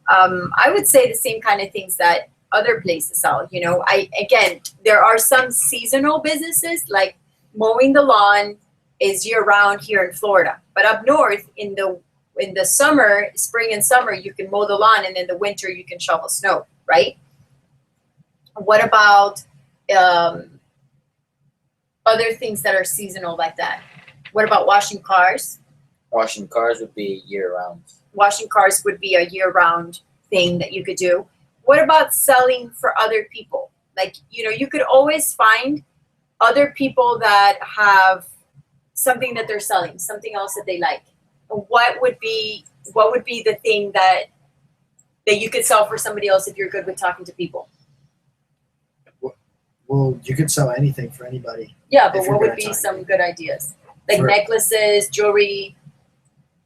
I would say the same kind of things that other places sell. You know, again, there are some seasonal businesses, like mowing the lawn is year round here in Florida, but up north in the summer, spring and summer, you can mow the lawn, and in the winter you can shovel snow, right? What about other things that are seasonal like that? What about washing cars? Washing cars would be year-round. Washing cars would be a year-round thing that you could do. What about selling for other people? Like, you know, you could always find other people that have something that they're selling, something else that they like. What would be the thing that you could sell for somebody else if you're good with talking to people? Well, you could sell anything for anybody. Yeah, but what would be some good ideas? Like necklaces, jewelry.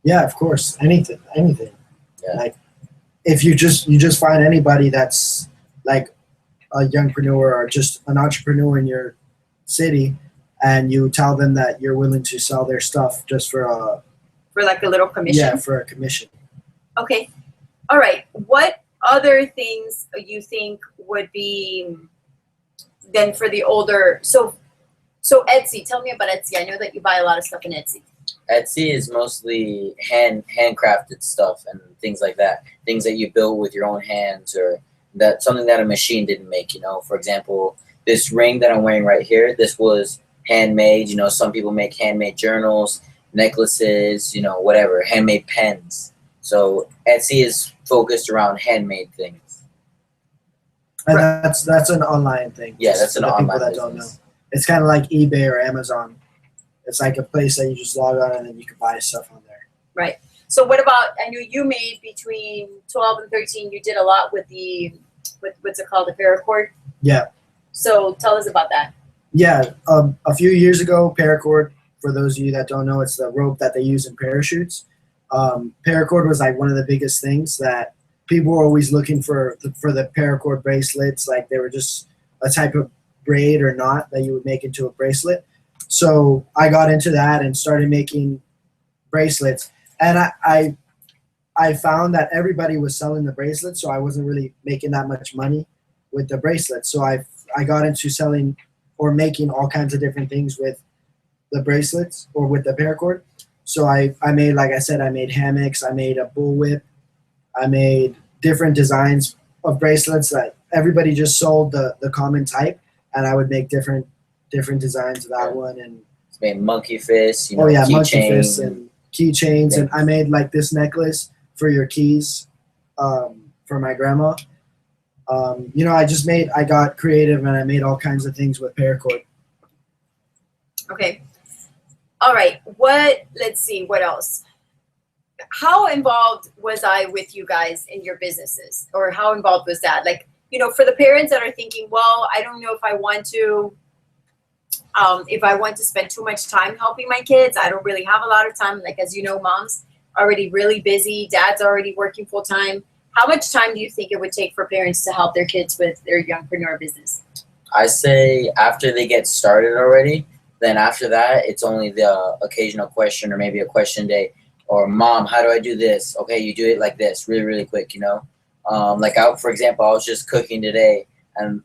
Yeah, of course, anything. Yeah. Like, if you just find anybody that's like a youngpreneur or just an entrepreneur in your city, and you tell them that you're willing to sell their stuff just for like a little commission. Yeah, for a commission. Okay, all right. What other things you think would be then for the older? So Etsy, tell me about Etsy. I know that you buy a lot of stuff in Etsy. Etsy is mostly handcrafted stuff and things like that. Things that you build with your own hands, or that something that a machine didn't make. You know, for example, this ring that I'm wearing right here, this was handmade. You know, some people make handmade journals, necklaces, you know, whatever, handmade pens. So Etsy is focused around handmade things. And that's an online thing. Yeah, that's an online people that business. don't know. It's kind of like eBay or Amazon. It's like a place that you just log on and then you can buy stuff on there. Right. So what about, I knew you made between 12 and 13, you did a lot with what's it called, the paracord? Yeah. So tell us about that. Yeah. A few years ago, paracord, for those of you that don't know, it's the rope that they use in parachutes. Paracord was like one of the biggest things that people were always looking for the paracord bracelets. Like, they were just a type of braid or knot that you would make into a bracelet. So I got into that and started making bracelets, and I found that everybody was selling the bracelets, so I wasn't really making that much money with the bracelets. So I got into selling or making all kinds of different things with the bracelets or with the paracord. So I made, like I said, I made hammocks, I made a bullwhip, I made different designs of bracelets that everybody just sold the common type, and I would make different designs of that one. And it's made monkey fists, you know, monkey fists and keychains. And I made like this necklace for your keys for my grandma. You know, I got creative and I made all kinds of things with paracord. Okay. All right. Let's see, what else? How involved was I with you guys in your businesses, or how involved was that? Like, you know, for the parents that are thinking, well, I don't know if I want to spend too much time helping my kids. I don't really have a lot of time. Like, as you know, mom's already really busy. Dad's already working full time. How much time do you think it would take for parents to help their kids with their Youngpreneur business? I say after they get started already, then after that, it's only the occasional question or maybe a question day. Or, Mom, how do I do this? Okay, you do it like this, really, really quick, you know? For example, I was just cooking today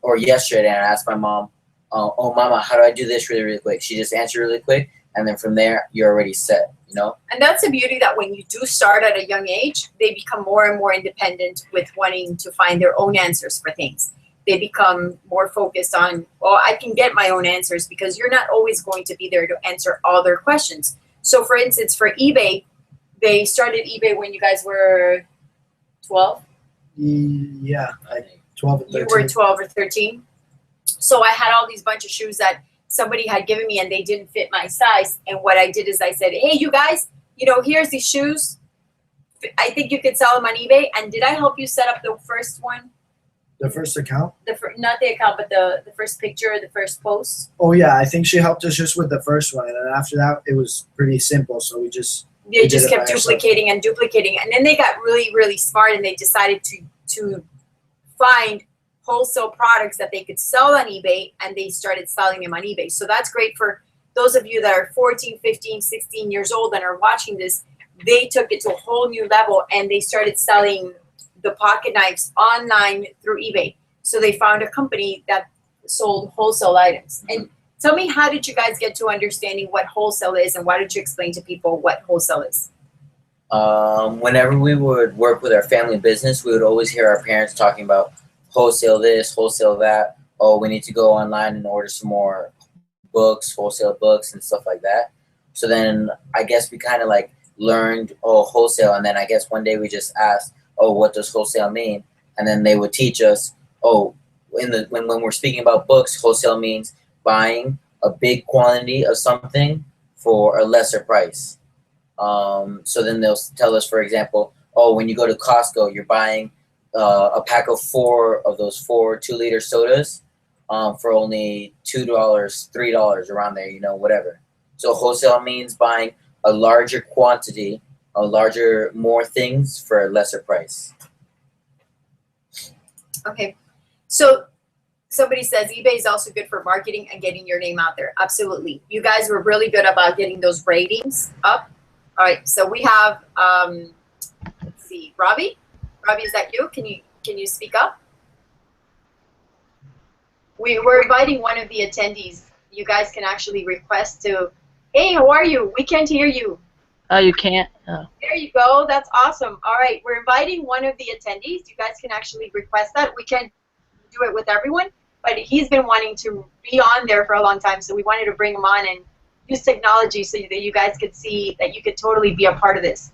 or yesterday, and I asked my mom, oh, Mama, how do I do this really, really quick? She just answered really quick, and then from there, you're already set, you know? And that's the beauty, that when you do start at a young age, they become more and more independent with wanting to find their own answers for things. They become more focused on, well, I can get my own answers, because you're not always going to be there to answer all their questions. So, for instance, for eBay, they started eBay when you guys were 12? Yeah, 12 and 13. You were 12 or 13. So I had all these bunch of shoes that somebody had given me, and they didn't fit my size. And what I did is I said, hey, you guys, you know, here's these shoes. I think you could sell them on eBay. And did I help you set up the first one? The first account? Not the account, but the first picture, the first post? Oh, yeah. I think she helped us just with the first one. And then after that, it was pretty simple. So we just kept duplicating and duplicating. And then they got really, really smart, and they decided to find wholesale products that they could sell on eBay, and they started selling them on eBay. So that's great for those of you that are 14, 15, 16 years old and are watching this. They took it to a whole new level, and they started selling the pocket knives online through eBay. So they found a company that sold wholesale items. And tell me, how did you guys get to understanding what wholesale is, and why did you explain to people what wholesale is? Whenever we would work with our family business, we would always hear our parents talking about wholesale this, wholesale that. Oh, we need to go online and order some more books, wholesale books and stuff like that. So then I guess we kind of like learned, oh, wholesale. And then I guess one day we just asked, oh, what does wholesale mean? And then they would teach us, oh, when we're speaking about books, wholesale means buying a big quantity of something for a lesser price. So then they'll tell us, for example, oh, when you go to Costco, you're buying a pack of 4 of those 4 2-liter sodas for only $2, $3, around there, you know, whatever. So wholesale means buying a larger quantity, more things for a lesser price. Okay. So somebody says eBay is also good for marketing and getting your name out there. Absolutely. You guys were really good about getting those ratings up. All right. So we have, let's see, Robbie. Robbie, is that you? Can you speak up? We're inviting one of the attendees. You guys can actually request to, hey, how are you? We can't hear you. Oh, you can't? Oh. There you go. That's awesome. All right. We're inviting one of the attendees. You guys can actually request that. We can't do it with everyone, but he's been wanting to be on there for a long time, so we wanted to bring him on and use technology so that you guys could see that you could totally be a part of this.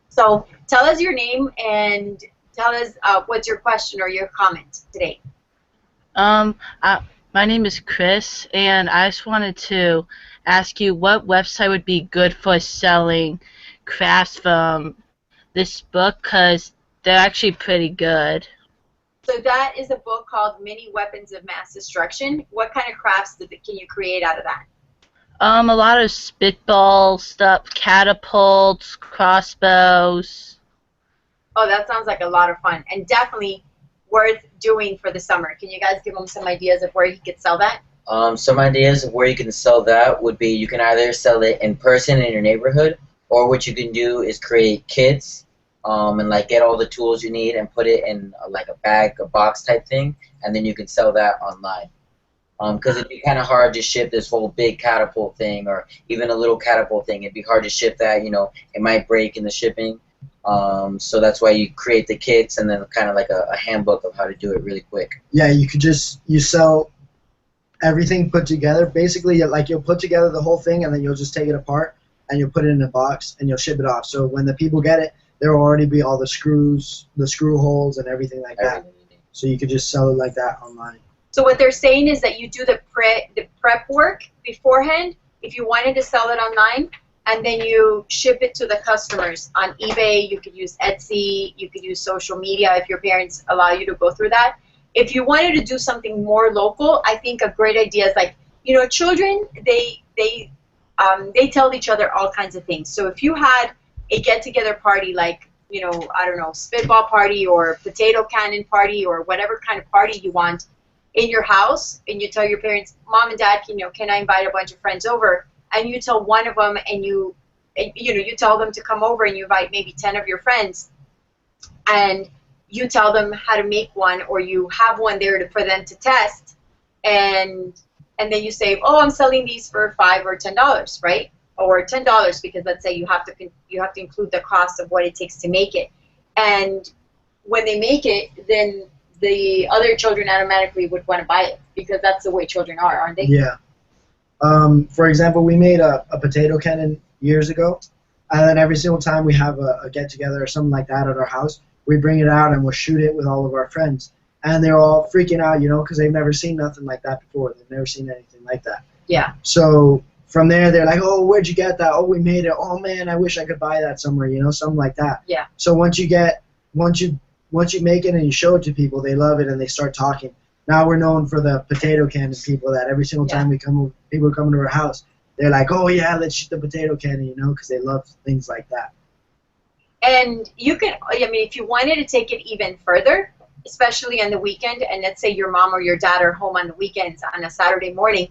So tell us your name and tell us what's your question or your comment today. My name is Chris, and I just wanted to ask you what website would be good for selling crafts from this book, because they're actually pretty good. So that is a book called Mini Weapons of Mass Destruction. What kind of crafts can you create out of that? A lot of spitball stuff, catapults, crossbows. Oh, that sounds like a lot of fun, and definitely worth doing for the summer. Can you guys give him some ideas of where he could sell that? Some ideas of where you can sell that would be you can either sell it in person in your neighborhood, or what you can do is create kits and like get all the tools you need and put it in like a bag, a box type thing, and then you can sell that online. Because it'd be kind of hard to ship this whole big catapult thing, or even a little catapult thing. It'd be hard to ship that, you know, it might break in the shipping. So that's why you create the kits and then kind of like a handbook of how to do it really quick. Yeah, you sell everything put together. Basically, like you'll put together the whole thing and then you'll just take it apart and you'll put it in a box and you'll ship it off. So when the people get it, there will already be all the screws, the screw holes, and everything like that. So you could just sell it like that online. So what they're saying is that you do the prep work beforehand if you wanted to sell it online, and then you ship it to the customers on eBay. You could use Etsy. You could use social media if your parents allow you to go through that. If you wanted to do something more local, I think a great idea is, like, you know, children, they tell each other all kinds of things. So if you had a get-together party like you know, I don't know, spitball party or potato cannon party or whatever kind of party you want in your house, and you tell your parents, Mom and Dad, you know, can I invite a bunch of friends over? And you tell one of them, and you tell them to come over, and you invite maybe 10 of your friends, and you tell them how to make one, or you have one there for them to test, and then you say, oh, I'm selling these for $5 or $10, right? Or $10, because let's say you have to include the cost of what it takes to make it. And when they make it, then the other children automatically would want to buy it, because that's the way children are, aren't they? Yeah. For example, we made a potato cannon years ago, and then every single time we have a get-together or something like that at our house, we bring it out and we'll shoot it with all of our friends. And they're all freaking out, you know, because they've never seen nothing like that before. They've never seen anything like that. Yeah. So from there, they're like, oh, where'd you get that? Oh, we made it. Oh, man, I wish I could buy that somewhere, you know, something like that. Yeah. So once you make it and you show it to people, they love it and they start talking. Now we're known for the potato cannon people that every single time people come to our house, they're like, oh, yeah, let's shoot the potato cannon, you know, because they love things like that. And you can, I mean, if you wanted to take it even further, especially on the weekend, and let's say your mom or your dad are home on the weekends on a Saturday morning,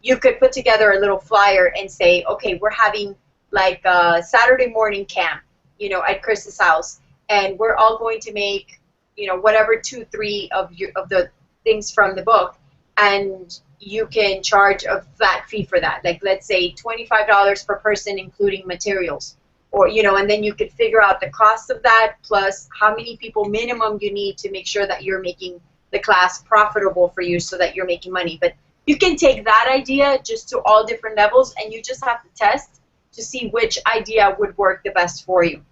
you could put together a little flyer and say, okay, we're having like a Saturday morning camp, you know, at Chris's house, and we're all going to make, you know, whatever 2, 3 of the things from the book, and you can charge a flat fee for that. Like, let's say $25 per person, including materials. Or, you know, and then you could figure out the cost of that plus how many people minimum you need to make sure that you're making the class profitable for you so that you're making money. But you can take that idea just to all different levels, and you just have to test to see which idea would work the best for you.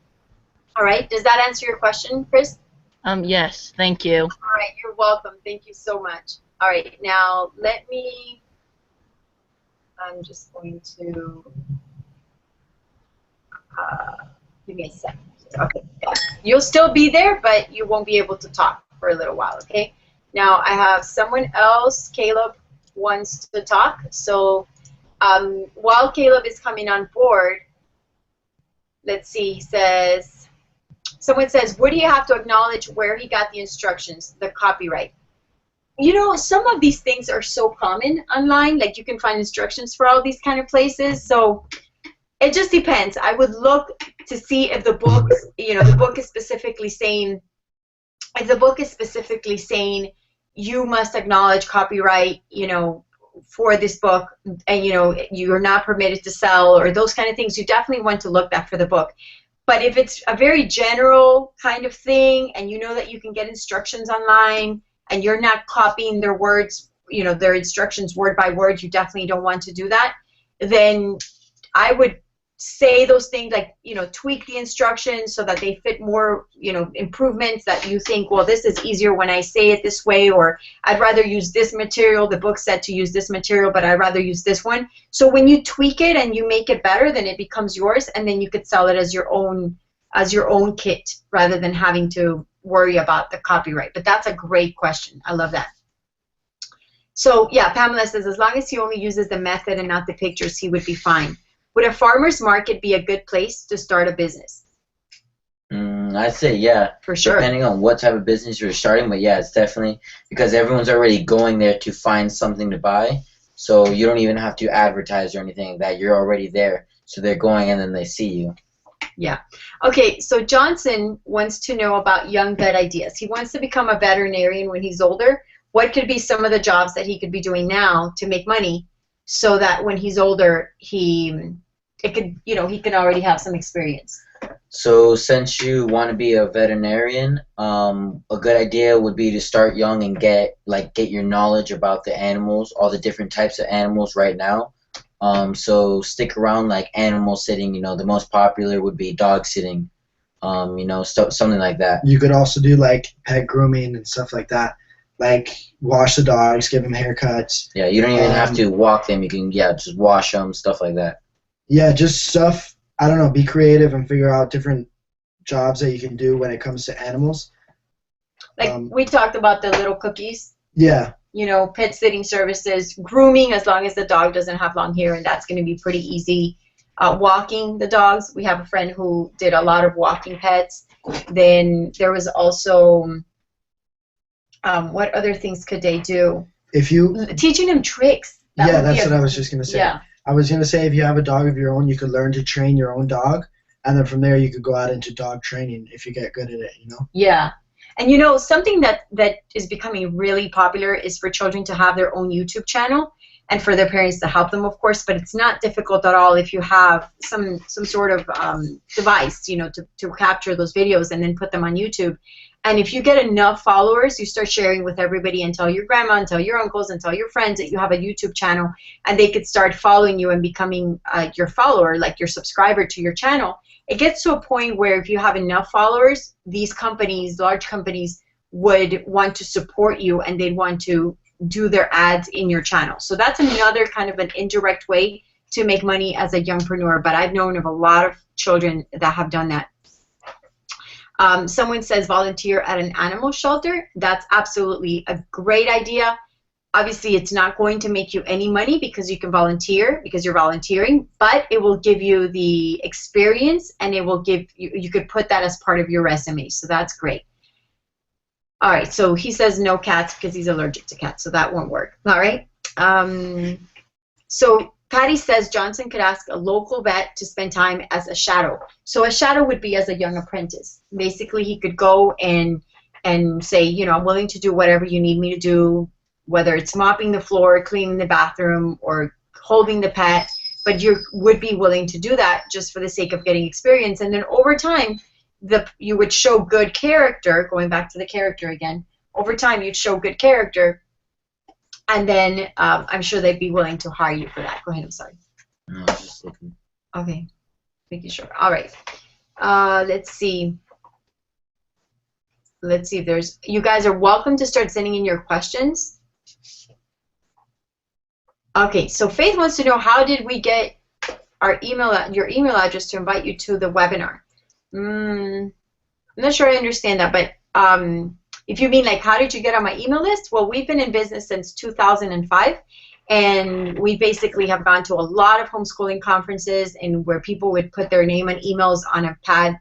All right? Does that answer your question, Chris? Yes, thank you. All right, you're welcome. Thank you so much. All right, now I'm just going to... give me a second. Okay, you'll still be there, but you won't be able to talk for a little while, okay? Now, I have someone else, Caleb, wants to talk. So while Caleb is coming on board, let's see, he says, someone says, where do you have to acknowledge where he got the instructions, the copyright? You know, some of these things are so common online, like you can find instructions for all these kind of places, so it just depends. I would look to see if the book, you know, the book is specifically saying, if the book is specifically saying you must acknowledge copyright, you know, for this book, and, you know, you're not permitted to sell or those kind of things, you definitely want to look that for the book. But if it's a very general kind of thing and you know that you can get instructions online and you're not copying their words, you know, their instructions word by word, you definitely don't want to do that, then I would say those things like, you know, tweak the instructions so that they fit more, you know, improvements that you think, well, this is easier when I say it this way, or I'd rather use this material. The book said to use this material, but I'd rather use this one. So when you tweak it and you make it better, then it becomes yours, and then you could sell it as your own kit rather than having to worry about the copyright. But that's a great question. I love that. So yeah, Pamela says, as long as he only uses the method and not the pictures, he would be fine. Would a farmer's market be a good place to start a business? I'd say yeah. For sure. Depending on what type of business you're starting, but yeah, it's definitely because everyone's already going there to find something to buy, so you don't even have to advertise or anything like that. You're already there, so they're going and then they see you. Yeah. Okay, so Johnson wants to know about young vet ideas. He wants to become a veterinarian when he's older. What could be some of the jobs that he could be doing now to make money so that when he's older, he can already have some experience? So since you want to be a veterinarian, a good idea would be to start young and get your knowledge about the animals, all the different types of animals right now. So stick around like animal sitting. You know, the most popular would be dog sitting. You know, something like that. You could also do like pet grooming and stuff like that. Like wash the dogs, give them haircuts. Yeah, you don't even have to walk them. You can just wash them, stuff like that. Yeah, just stuff. I don't know. Be creative and figure out different jobs that you can do when it comes to animals. Like we talked about the little cookies. Yeah. You know, pet sitting services, grooming as long as the dog doesn't have long hair, and that's going to be pretty easy. Walking the dogs. We have a friend who did a lot of walking pets. Then there was also, what other things could they do? If you Teaching them tricks. Yeah, that's what I was just gonna say. Yeah. I was gonna say if you have a dog of your own, you could learn to train your own dog, and then from there you could go out into dog training if you get good at it. You know. Yeah. And something that is becoming really popular is for children to have their own YouTube channel, and for their parents to help them, of course. But it's not difficult at all if you have some sort of device, to capture those videos and then put them on YouTube. And if you get enough followers, you start sharing with everybody and tell your grandma and tell your uncles and tell your friends that you have a YouTube channel, and they could start following you and becoming your follower, like your subscriber to your channel. It gets to a point where if you have enough followers, these companies, large companies, would want to support you, and they'd want to do their ads in your channel. So that's another kind of an indirect way to make money as a youngpreneur, but I've known of a lot of children that have done that. Someone says volunteer at an animal shelter. That's absolutely a great idea. Obviously, it's not going to make you any money because you can volunteer, because you're volunteering, but it will give you the experience, and it will give you could put that as part of your resume. So that's great. All right, so he says no cats because he's allergic to cats, so that won't work. All right. So Patty says Johnson could ask a local vet to spend time as a shadow. So a shadow would be as a young apprentice. Basically, he could go and say, I'm willing to do whatever you need me to do, whether it's mopping the floor, cleaning the bathroom, or holding the pet, but you would be willing to do that just for the sake of getting experience. And then over time, you would show good character, going back to the character again, over time you'd show good character, and then I'm sure they'd be willing to hire you for that. Go ahead, I'm sorry. No, just looking. Okay, making sure. All right, let's see. Let's see if you guys are welcome to start sending in your questions. Okay, so Faith wants to know, how did we get your email address to invite you to the webinar? I'm not sure I understand that, but if you mean like how did you get on my email list? Well, we've been in business since 2005, and we basically have gone to a lot of homeschooling conferences, and where people would put their name and emails on a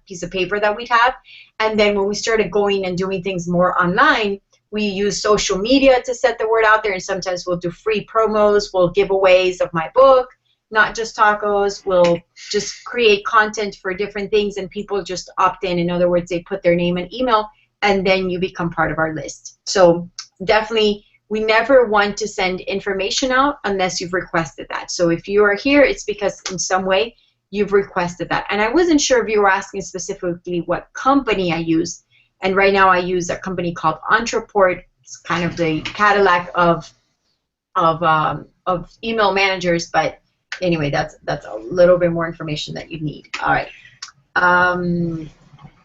piece of paper that we'd have. And then when we started going and doing things more online, we use social media to set the word out there, and sometimes we'll do free promos, we'll giveaways of my book, Not Just Tacos. We'll just create content for different things, and people just opt in. In other words, they put their name and email, and then you become part of our list. So definitely, we never want to send information out unless you've requested that. So if you are here, it's because in some way you've requested that. And I wasn't sure if you were asking specifically what company I use. And right now I use a company called Entreport. It's kind of the Cadillac of email managers, but anyway, that's a little bit more information that you need. All right.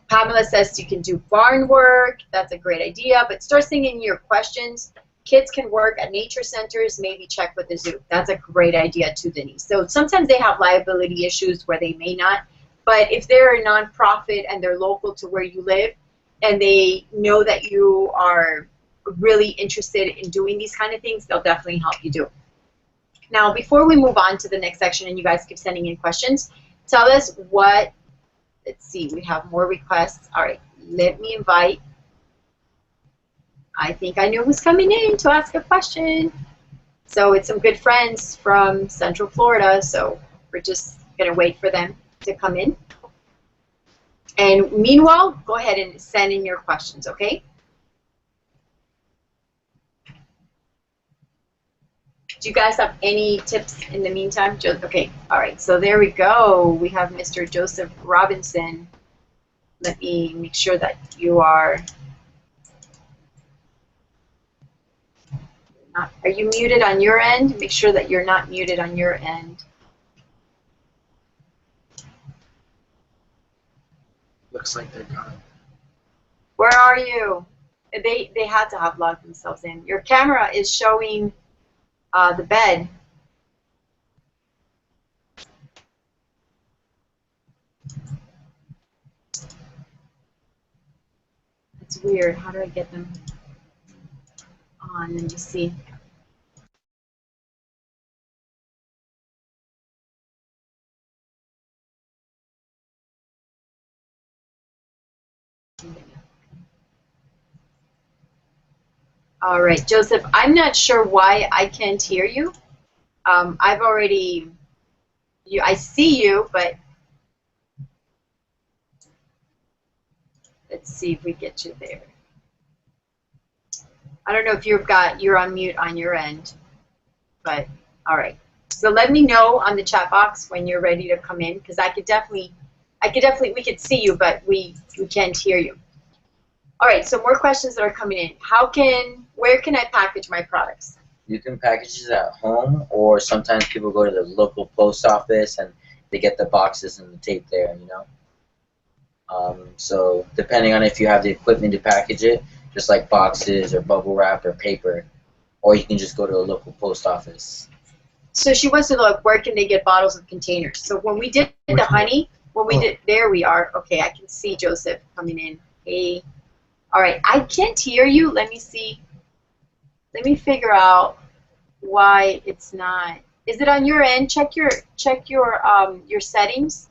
Pamela says you can do barn work. That's a great idea, but start sending your questions. Kids can work at nature centers, maybe check with the zoo. That's a great idea too, Denise. So sometimes they have liability issues where they may not, but if they're a nonprofit and they're local to where you live, and they know that you are really interested in doing these kind of things, they'll definitely help you do it. Now, before we move on to the next section, and you guys keep sending in questions, tell us what, let's see, we have more requests. All right, let me invite, I think I know who's coming in to ask a question. So it's some good friends from Central Florida, so we're just gonna wait for them to come in. And meanwhile, go ahead and send in your questions, okay? Do you guys have any tips in the meantime? Okay, all right, so there we go. We have Mr. Joseph Robinson. Let me make sure that you are you muted on your end? Make sure that you're not muted on your end. Looks like they're gone. Where are you? They had to have logged themselves in. Your camera is showing the bed. It's weird. How do I get them on? Let me see. All right, Joseph, I'm not sure why I can't hear you. I've already, I see you, but let's see if we get you there. I don't know if you're on mute on your end, but all right. So let me know on the chat box when you're ready to come in, because we could see you, but we can't hear you. All right, so more questions that are coming in. Where can I package my products? You can package it at home, or sometimes people go to the local post office and they get the boxes and the tape there, you know. So depending on if you have the equipment to package it, just like boxes or bubble wrap or paper, or you can just go to a local post office. So she wants to know, like, where can they get bottles of containers? So when we did the honey, there we are. Okay, I can see Joseph coming in. Hey. All right, I can't hear you. Let me see. Let me figure out why it's not. Is it on your end? Check your settings.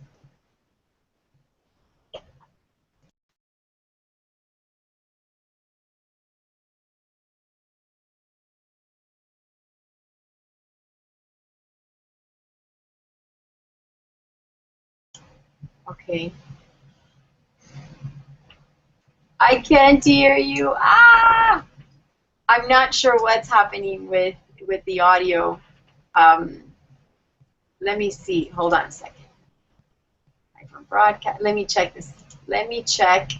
Okay. I can't hear you. Ah! I'm not sure what's happening with the audio. Let me see. Hold on a second. Broadcast. Let me check this. Let me check.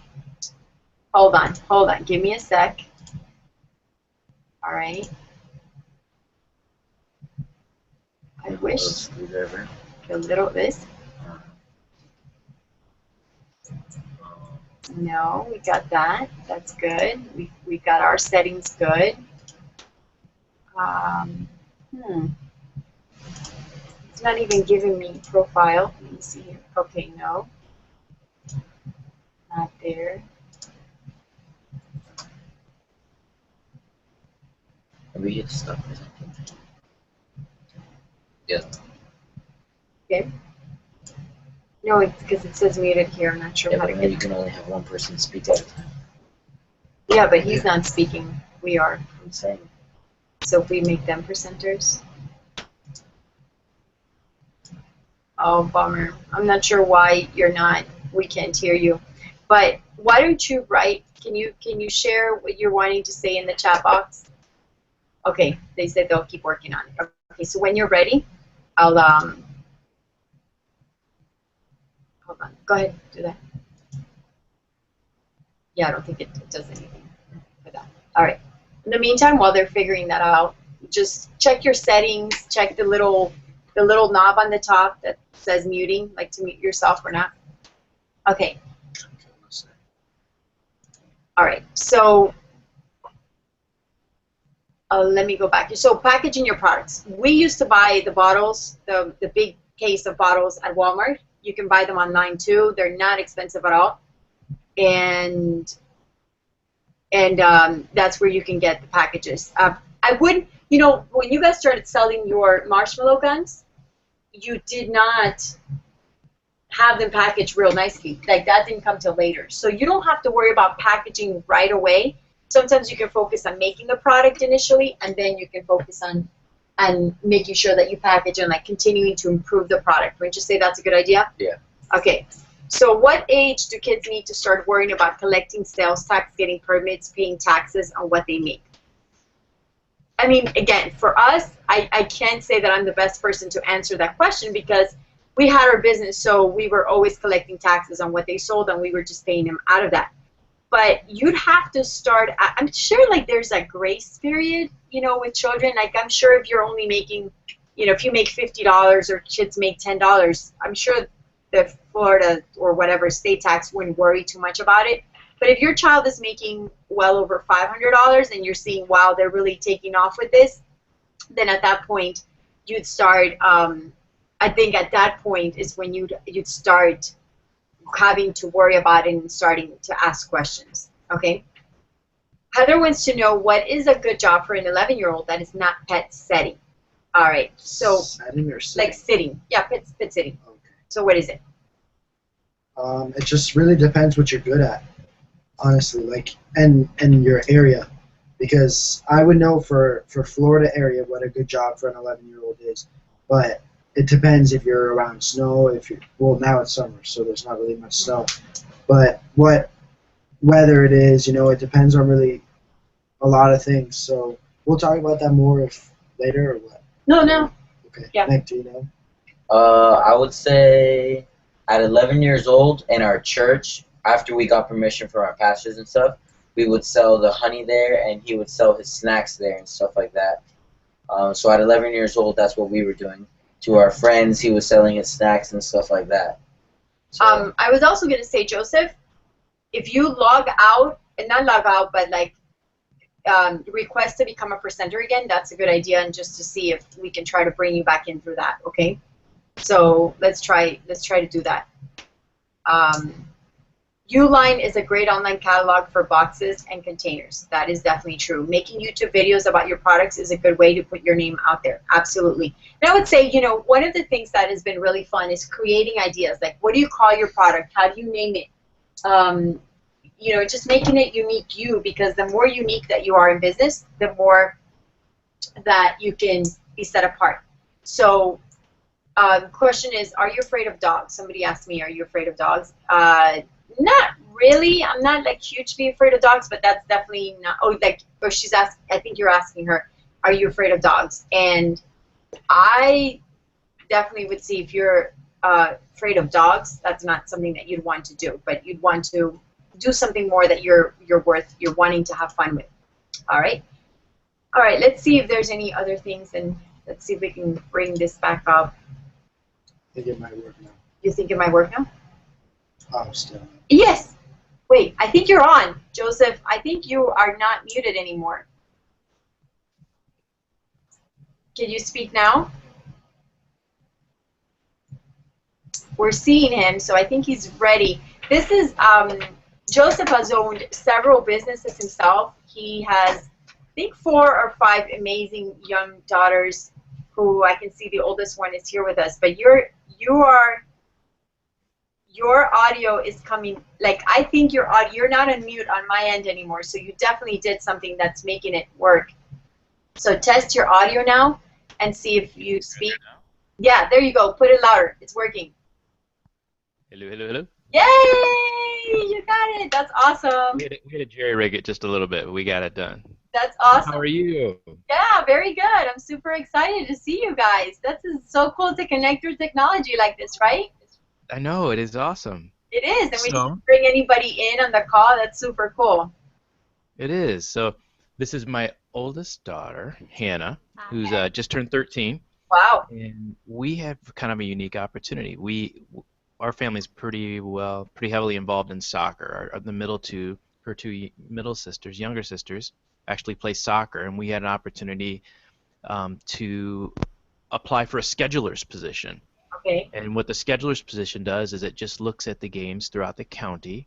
Hold on. Give me a sec. All right. I wish a little this. No, we got that. That's good. We got our settings good. It's not even giving me profile. Let me see here. Okay, no. Not there. We get stuff. Yeah. Okay. No, it's because it says muted here. I'm not sure how to get it. You can only have one person speak at a time. Yeah, but he's not speaking. We are. I'm saying. So if we make them presenters. Oh, bummer. I'm not sure why we can't hear you. But why don't you write, can you share what you're wanting to say in the chat box? Okay, they said they'll keep working on it. Okay, so when you're ready, I'll, hold on, go ahead, do that. Yeah, I don't think it does anything for that. All right, in the meantime, while they're figuring that out, just check your settings, check the little knob on the top that says muting, like to mute yourself or not. Okay. All right, so let me go back. So packaging your products. We used to buy the bottles, the big case of bottles at Walmart. You can buy them online too. They're not expensive at all. And that's where you can get the packages. I would, you know, when you guys started selling your marshmallow guns, you did not have them packaged real nicely. Like that didn't come till later. So you don't have to worry about packaging right away. Sometimes you can focus on making the product initially, and then you can focus on making sure that you package and like continuing to improve the product. Wouldn't you say that's a good idea? Yeah. Okay. So what age do kids need to start worrying about collecting sales tax, getting permits, paying taxes on what they make? I mean, again, for us, I can't say that I'm the best person to answer that question because we had our business, so we were always collecting taxes on what they sold, and we were just paying them out of that. But you'd have to start, I'm sure like there's a grace period, you know, with children. Like I'm sure if you're only making, you know, if you make $50 or kids make $10, I'm sure the Florida or whatever state tax wouldn't worry too much about it. But if your child is making well over $500 and you're seeing, wow, they're really taking off with this, then at that point you'd start, I think at that point is when you'd start having to worry about it and starting to ask questions, okay? Heather wants to know what is a good job for an 11-year-old that is not pet setting. All right, so setting or sitting? Like sitting, yeah, pet sitting. Okay. So what is it? It just really depends what you're good at, honestly, like and your area, because I would know for Florida area what a good job for an 11-year-old is, but it depends if you're around snow. If you well, now it's summer, so there's not really much snow, but what weather it is, it depends on really a lot of things. So we'll talk about that more if later or what. No. Okay. Yeah. Nick, do you know? I would say at 11 years old in our church, after we got permission from our pastors and stuff, we would sell the honey there, and he would sell his snacks there and stuff like that. So at 11 years old, that's what we were doing. To our friends, he was selling his snacks and stuff like that. So, I was also going to say, Joseph, if you log out, and not log out, but like request to become a presenter again, that's a good idea, and just to see if we can try to bring you back in through that, okay? So let's try to do that. Uline is a great online catalog for boxes and containers. That is definitely true. Making YouTube videos about your products is a good way to put your name out there. Absolutely. And I would say, one of the things that has been really fun is creating ideas. Like, what do you call your product? How do you name it? Just making it unique you, because the more unique that you are in business, the more that you can be set apart. So the question is, are you afraid of dogs? Somebody asked me, are you afraid of dogs? Not really. I'm not like hugely afraid of dogs, but that's definitely not. Or she's asked. I think you're asking her, are you afraid of dogs? And I definitely would see if you're afraid of dogs, that's not something that you'd want to do. But you'd want to do something more that you're wanting to have fun with. All right. Let's see if there's any other things, and let's see if we can bring this back up. I think it might work now. You think it might work now? Oh, still. Yes. Wait, I think you're on, Joseph. I think you are not muted anymore. Can you speak now? We're seeing him, so I think he's ready. This is, Joseph has owned several businesses himself. He has, I think, 4 or 5 amazing young daughters who I can see the oldest one is here with us. But your audio is coming, like, I think your audio, you're not on mute on my end anymore, so you definitely did something that's making it work. So test your audio now and see if you speak. Yeah, there you go. Put it louder. It's working. Hello, hello, hello. Yay! You got it. That's awesome. We had to jerry-rig it just a little bit, but we got it done. That's awesome. How are you? Yeah, very good. I'm super excited to see you guys. This is so cool to connect through technology like this, right? I know, it is awesome. It is, and we can bring anybody in on the call. That's super cool. It is. So this is my oldest daughter, Hannah, who's just turned 13. Wow. And we have kind of a unique opportunity. Our family's pretty heavily involved in soccer. Her two middle sisters, younger sisters, actually play soccer, and we had an opportunity to apply for a scheduler's position. Okay. And what the scheduler's position does is it just looks at the games throughout the county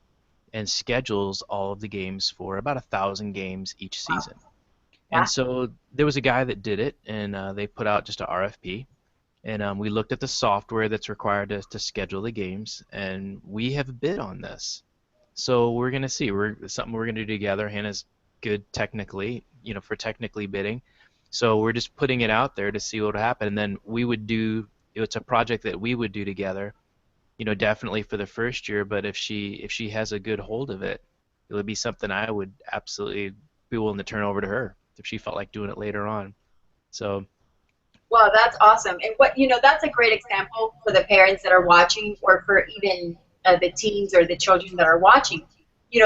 and schedules all of the games for about 1,000 games each season. Yeah. And so there was a guy that did it, and they put out just a RFP. And we looked at the software that's required to schedule the games, and we have bid on this. So we're going to see. Something we're going to do together. Hannah's good technically, for technically bidding. So we're just putting it out there to see what would happen. And then we would do, it's a project that we would do together, definitely for the first year. But if she has a good hold of it, it would be something I would absolutely be willing to turn over to her if she felt like doing it later on. So. Wow, that's awesome. And that's a great example for the parents that are watching, or for even the teens or the children that are watching.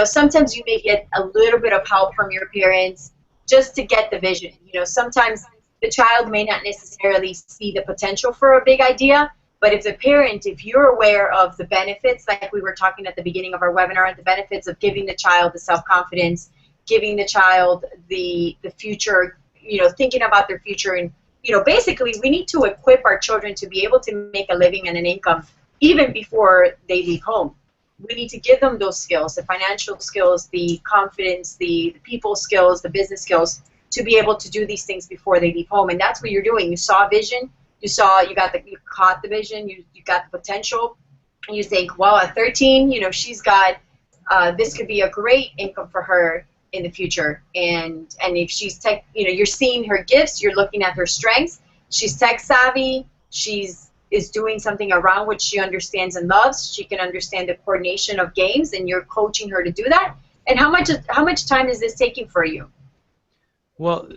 Sometimes you may get a little bit of help from your parents just to get the vision. Sometimes the child may not necessarily see the potential for a big idea, but if you're aware of the benefits, like we were talking at the beginning of our webinar, the benefits of giving the child the self-confidence, giving the child the future, thinking about their future, and basically we need to equip our children to be able to make a living and an income even before they leave home. We need to give them those skills, the financial skills, the confidence, the people skills, the business skills, to be able to do these things before they leave home. And that's what you're doing. You saw vision, you caught the vision, you got the potential, and you think, well, at 13, she's got, this could be a great income for her. in the future. And if she's tech, you're seeing her gifts, you're looking at her strengths. She's tech savvy. Is doing something around what she understands and loves. She can understand the coordination of games, and you're coaching her to do that. And how much time is this taking for you? Well,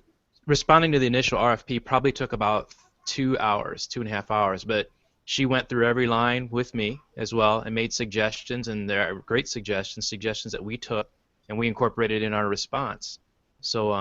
responding to the initial RFP probably took about 2 hours, 2.5 hours, but she went through every line with me as well and made suggestions, and there are great suggestions that we took and we incorporated in our response. So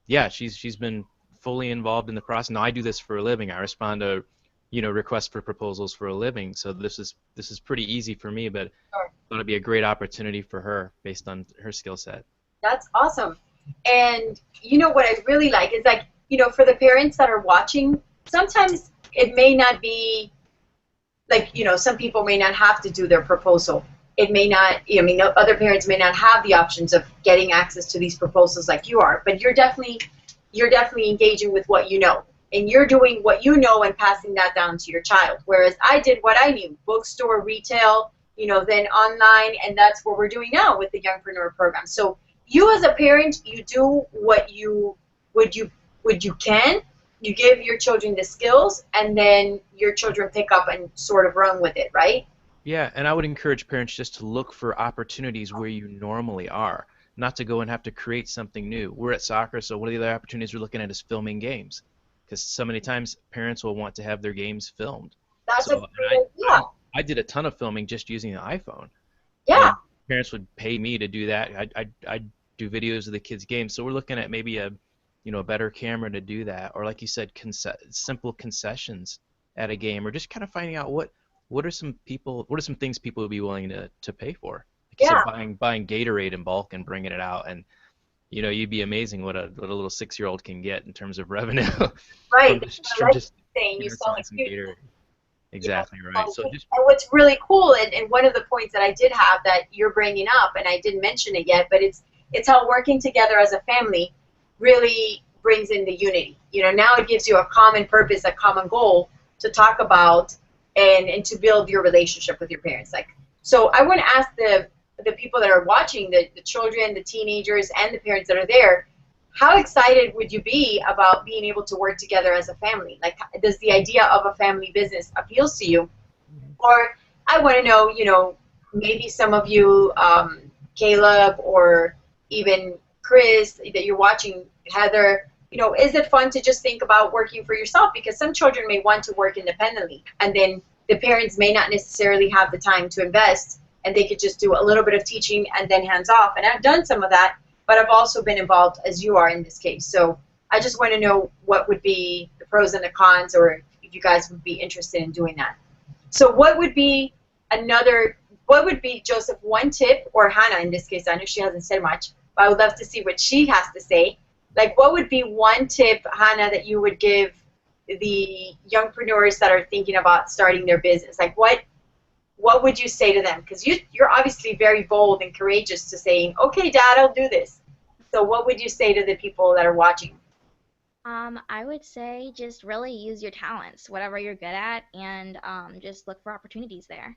yeah, she's been fully involved in the process. Now I do this for a living. I respond to requests for proposals for a living, so this is pretty easy for me, but Sure. I thought it'd be a great opportunity for her based on her skill set. That's awesome. And what I really like is, like, for the parents that are watching, sometimes it may not be like, some people may not have to do their proposal. It may not, other parents may not have the options of getting access to these proposals like you are, but you're definitely engaging with what you know. And you're doing what you know and passing that down to your child. Whereas I did what I knew, bookstore, retail, then online, and that's what we're doing now with the Youngpreneur program. So you as a parent, you do what you can. You give your children the skills, and then your children pick up and sort of run with it, right? Yeah, and I would encourage parents just to look for opportunities where you normally are, not to go and have to create something new. We're at soccer, so one of the other opportunities we're looking at is filming games, because so many times parents will want to have their games filmed. That's So a great idea. I did a ton of filming just using the iPhone. Yeah. And parents would pay me to do that. I'd do videos of the kids' games. So we're looking at maybe a better camera to do that, or like you said, simple concessions at a game, or just kind of finding out what are some things people would be willing to pay for. Like you said, buying Gatorade in bulk and bringing it out, and you'd be amazing what a little 6-year-old can get in terms of revenue. Right. from just saying you saw some Gatorade. Exactly right. So and what's really cool, and one of the points that I did have that you're bringing up, and I didn't mention it yet, but it's how working together as a family really brings in the unity. Now it gives you a common purpose, a common goal to talk about, and to build your relationship with your parents. So I want to ask the people that are watching, the children, the teenagers, and the parents that are there, how excited would you be about being able to work together as a family? Like, does the idea of a family business appeals to you? Or I want to know, maybe some of you, Caleb, or even Chris, that you're watching, Heather, is it fun to just think about working for yourself? Because some children may want to work independently, and then the parents may not necessarily have the time to invest, and they could just do a little bit of teaching and then hands off. And I've done some of that, but I've also been involved, as you are in this case. So I just want to know what would be the pros and the cons, or if you guys would be interested in doing that. So what would be Joseph, one tip, or Hannah in this case, I know she hasn't said much, but I would love to see what she has to say. Like, what would be one tip, Hannah, that you would give the youngpreneurs that are thinking about starting their business? Like, what would you say to them? Because you're obviously very bold and courageous to saying, okay, Dad, I'll do this. So what would you say to the people that are watching? I would say just really use your talents, whatever you're good at, and just look for opportunities there.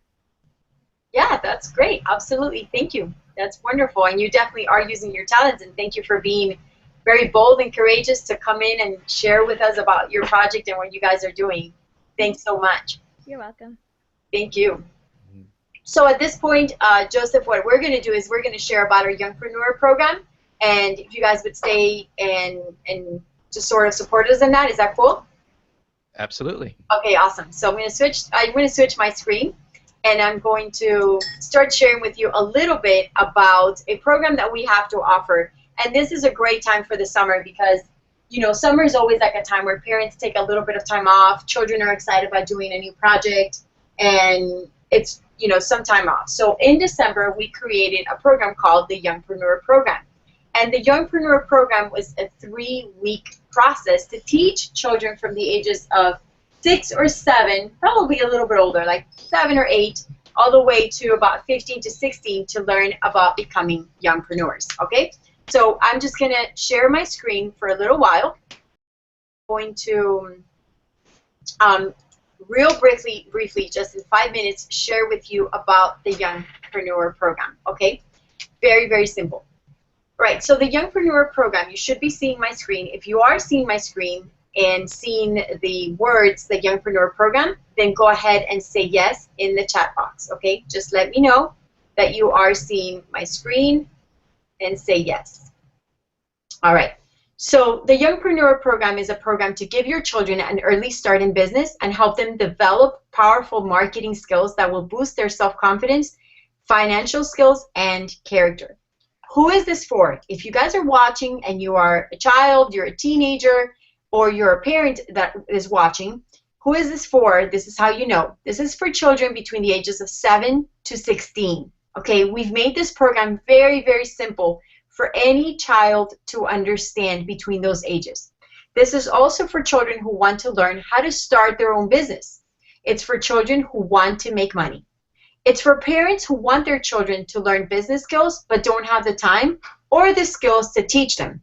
Yeah, that's great. Absolutely. Thank you. That's wonderful. And you definitely are using your talents, and thank you for being very bold and courageous to come in and share with us about your project and what you guys are doing. Thanks so much. You're welcome. Thank you. So at this point, Joseph, what we're going to do is we're going to share about our Youngpreneur program, and if you guys would stay and just sort of support us in that. Is that cool? Absolutely. Okay, awesome. So I'm going to switch my screen, and I'm going to start sharing with you a little bit about a program that we have to offer. And this is a great time for the summer because, summer is always like a time where parents take a little bit of time off, children are excited about doing a new project, and it's, some time off. So in December, we created a program called the Youngpreneur program. And the Youngpreneur program was a 3-week process to teach children from the ages of 6 or 7, probably a little bit older, like 7 or 8, all the way to about 15 to 16 to learn about becoming youngpreneurs, okay? So I'm just going to share my screen for a little while. I'm going to real briefly, just in 5 minutes, share with you about the Youngpreneur program, okay? Very, very simple. Right, so the Youngpreneur program, you should be seeing my screen. If you are seeing my screen and seeing the words, the Youngpreneur program, then go ahead and say yes in the chat box, okay? Just let me know that you are seeing my screen and say yes. All right, so the Youngpreneur program is a program to give your children an early start in business and help them develop powerful marketing skills that will boost their self-confidence, financial skills, and character. Who is this for? If you guys are watching and you are a child, you're a teenager, or you're a parent that is watching, who is this for? This is how you know. This is for children between the ages of 7 to 16. Okay, we've made this program very, very simple for any child to understand between those ages. This is also for children who want to learn how to start their own business. It's for children who want to make money. It's for parents who want their children to learn business skills but don't have the time or the skills to teach them.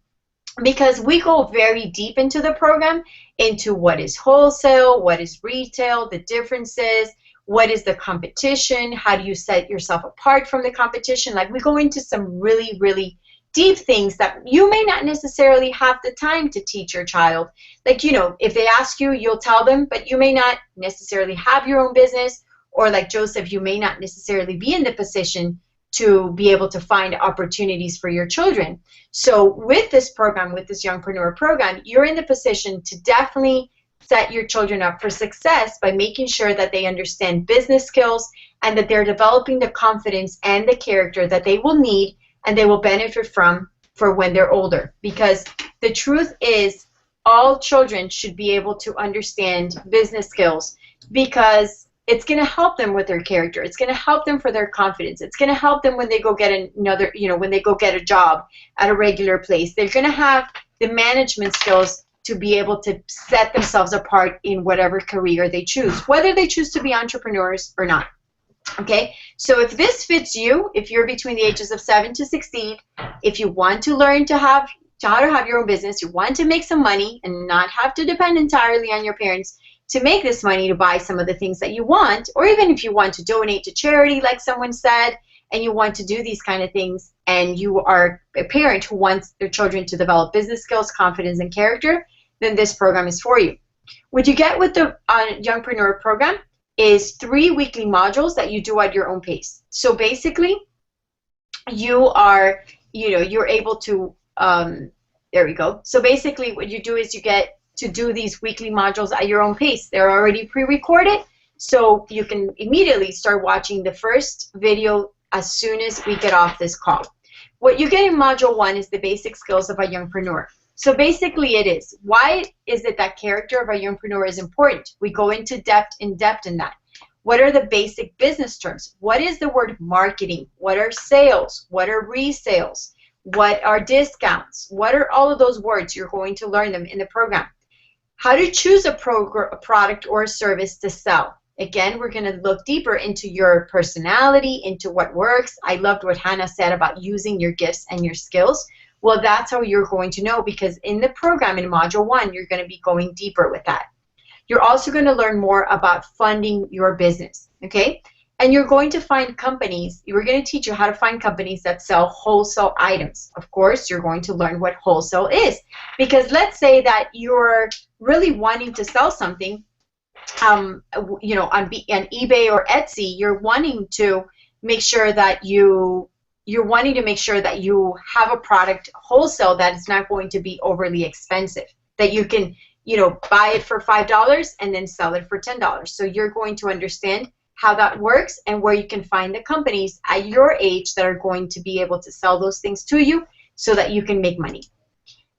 Because we go very deep into the program, into what is wholesale, what is retail, the differences, what is the competition, how do you set yourself apart from the competition. Like, we go into some really, really deep things that you may not necessarily have the time to teach your child. Like, you know, if they ask you, you'll tell them, but you may not necessarily have your own business. Or like Joseph, you may not necessarily be in the position to be able to find opportunities for your children. So with this program, with this Youngpreneur program, you're in the position to definitely set your children up for success by making sure that they understand business skills and that they're developing the confidence and the character that they will need and they will benefit from for when they're older. Because the truth is, all children should be able to understand business skills, because it's going to help them with their character. It's going to help them for their confidence. It's going to help them when they go get another, you know, when they go get a job at a regular place. They're going to have the management skills to be able to set themselves apart in whatever career they choose, whether they choose to be entrepreneurs or not. Okay, so if this fits you, if you're between the ages of 7 to 16, if you want to learn how to have your own business, you want to make some money and not have to depend entirely on your parents to make this money to buy some of the things that you want, or even if you want to donate to charity, like someone said, and you want to do these kind of things, and you are a parent who wants their children to develop business skills, confidence, and character, then this program is for you. What you get with the Youngpreneur program is 3 weekly modules that you do at your own pace. So basically, you're able to, there we go. So basically what you do is you get to do these weekly modules at your own pace. They're already pre-recorded, so you can immediately start watching the first video as soon as we get off this call. What you get in Module 1 is the basic skills of a Youngpreneur. So basically it is, why is it that character of a Youngpreneur is important? We go into depth in that. What are the basic business terms? What is the word marketing? What are sales? What are resales? What are discounts? What are all of those words? You're going to learn them in the program. How to choose a product or a service to sell. Again, we're going to look deeper into your personality, into what works. I loved what Hannah said about using your gifts and your skills. Well, that's how you're going to know, because in the program in Module 1, you're going to be going deeper with that. You're also going to learn more about funding your business, okay? And you're going to find companies, we're going to teach you how to find companies that sell wholesale items. Of course, you're going to learn what wholesale is. Because let's say that you're really wanting to sell something, you know, on eBay or Etsy, you're wanting to make sure that you have a product wholesale that is not going to be overly expensive, that you can, you know, buy it for $5 and then sell it for $10. So you're going to understand how that works and where you can find the companies at your age that are going to be able to sell those things to you so that you can make money.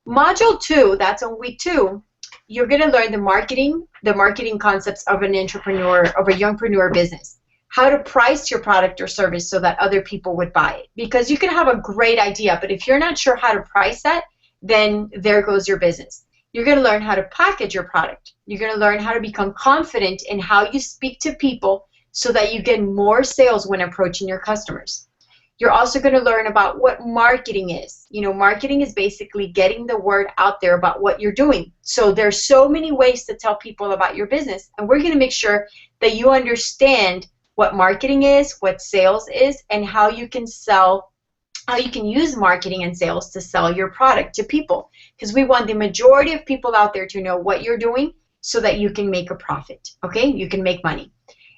Module 2, that's on week 2, you're going to learn the marketing concepts of an entrepreneur, of a Youngpreneur business. How to price your product or service so that other people would buy it. Because you can have a great idea, but if you're not sure how to price that, then there goes your business. You're going to learn how to package your product. You're going to learn how to become confident in how you speak to people so that you get more sales when approaching your customers. You're also going to learn about what marketing is. You know, marketing is basically getting the word out there about what you're doing. So there's so many ways to tell people about your business, and we're going to make sure that you understand what marketing is, what sales is, and how you can sell how you can use marketing and sales to sell your product to people, because we want the majority of people out there to know what you're doing so that you can make a profit, okay? You can make money.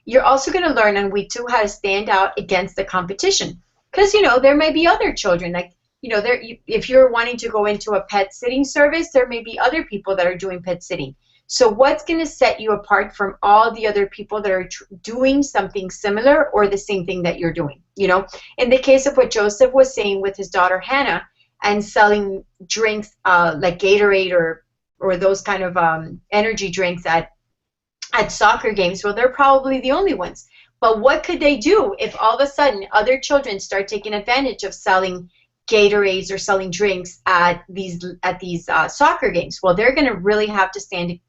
You're also going to learn on week 2 how to stand out against the competition, because, you know, there may be other children, like, you know, if you're wanting to go into a pet sitting service, there may be other people that are doing pet sitting. So what's going to set you apart from all the other people that are doing something similar or the same thing that you're doing? You know, in the case of what Joseph was saying with his daughter Hannah and selling drinks like Gatorade or those kind of energy drinks at soccer games, well, they're probably the only ones. But what could they do if all of a sudden other children start taking advantage of selling Gatorades or selling drinks at these soccer games? Well, they're going to really have to stand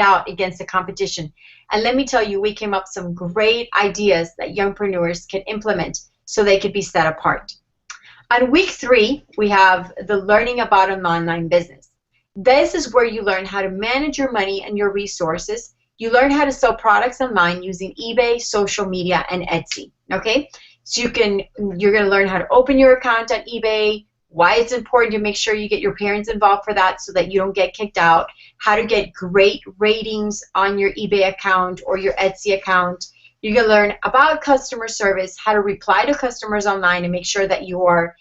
out against the competition. And let me tell you, we came up with some great ideas that youngpreneurs can implement so they could be set apart. On week 3, we have the learning about an online business. This is where you learn how to manage your money and your resources. You learn how to sell products online using eBay, social media, and Etsy. Okay, so you're going to learn how to open your account at eBay, why it's important to make sure you get your parents involved for that so that you don't get kicked out, how to get great ratings on your eBay account or your Etsy account. You're going to learn about customer service, how to reply to customers online and make sure that you are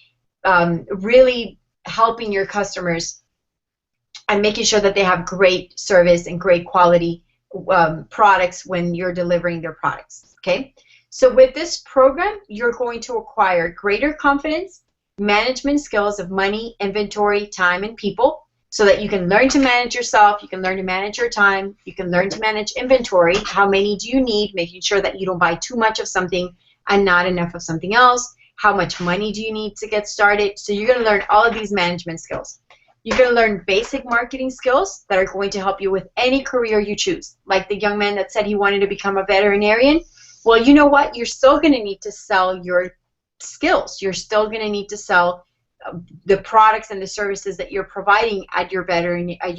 really helping your customers and making sure that they have great service and great quality products when you're delivering their products, okay? So with this program, you're going to acquire greater confidence, management skills of money, inventory, time, and people, so that you can learn to manage yourself, you can learn to manage your time, you can learn to manage inventory, how many do you need, making sure that you don't buy too much of something and not enough of something else, how much money do you need to get started. So you're going to learn all of these management skills. You're going to learn basic marketing skills that are going to help you with any career you choose. Like the young man that said he wanted to become a veterinarian. Well, you know what? You're still going to need to sell your skills. You're still going to need to sell the products and the services that you're providing at your at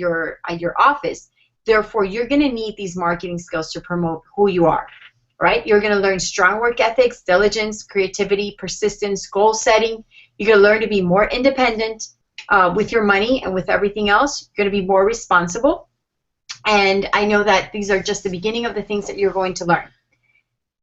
your office. Therefore, you're going to need these marketing skills to promote who you are, right? You're going to learn strong work ethics, diligence, creativity, persistence, goal setting. You're going to learn to be more independent with your money and with everything else. You're going to be more responsible. And I know that these are just the beginning of the things that you're going to learn.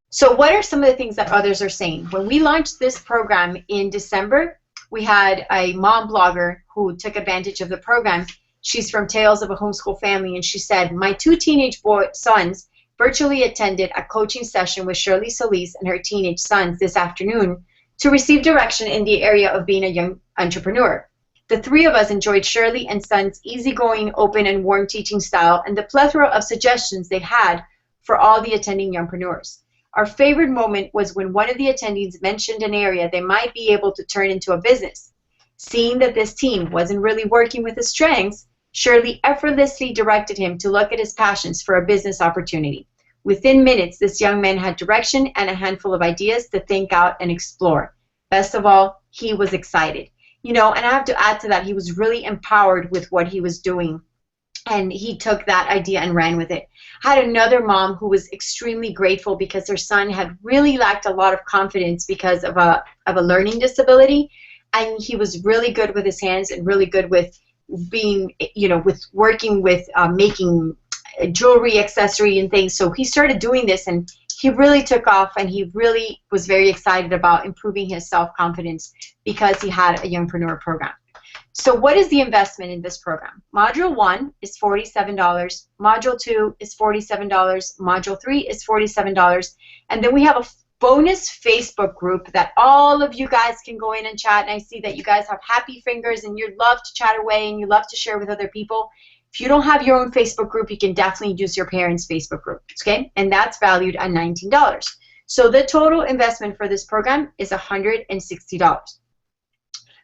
So what are some of the things that others are saying? When we launched this program in December, we had a mom blogger who took advantage of the program. She's from Tales of a Homeschool Family, and she said, my 2 teenage sons virtually attended a coaching session with Shirley Solis and her teenage sons this afternoon to receive direction in the area of being a young entrepreneur. The 3 of us enjoyed Shirley and Son's easygoing, open, and warm teaching style and the plethora of suggestions they had for all the attending youngpreneurs. Our favorite moment was when one of the attendees mentioned an area they might be able to turn into a business. Seeing that this teen wasn't really working with his strengths, Shirley effortlessly directed him to look at his passions for a business opportunity. Within minutes, this young man had direction and a handful of ideas to think out and explore. Best of all, he was excited. You know, and I have to add to that, he was really empowered with what he was doing, and he took that idea and ran with it. I had another mom who was extremely grateful because her son had really lacked a lot of confidence because of a learning disability, and he was really good with his hands and really good with being, you know, with working with making jewelry, accessory, and things. So he started doing this, and he really took off, and he really was very excited about improving his self-confidence because he had a Youngpreneur program. So what is the investment in this program? Module 1 is $47, Module 2 is $47, Module 3 is $47, and then we have a bonus Facebook group that all of you guys can go in and chat, and I see that you guys have happy fingers and you love to chat away and you love to share with other people. If you don't have your own Facebook group, you can definitely use your parents' Facebook group, okay? And that's valued at $19. So the total investment for this program is $160.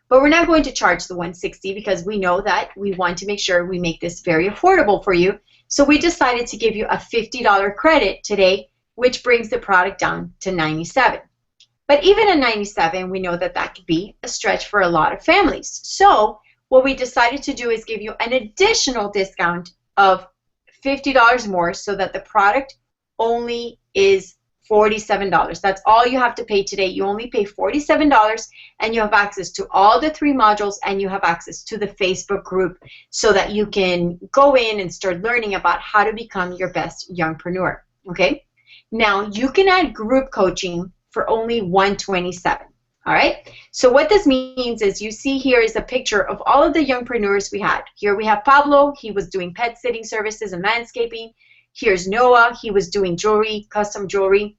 But we're not going to charge the $160 because we know that we want to make sure we make this very affordable for you. So we decided to give you a $50 credit today, which brings the product down to $97. But even at $97, we know that that could be a stretch for a lot of families. So what we decided to do is give you an additional discount of $50 more so that the product only is $47. That's all you have to pay today. You only pay $47 and you have access to all the 3 modules and you have access to the Facebook group so that you can go in and start learning about how to become your best youngpreneur. Okay? Now, you can add group coaching for only $127. All right? So what this means is you see here is a picture of all of the youngpreneurs we had. Here we have Pablo. He was doing pet sitting services and landscaping. Here's Noah. He was doing jewelry, custom jewelry.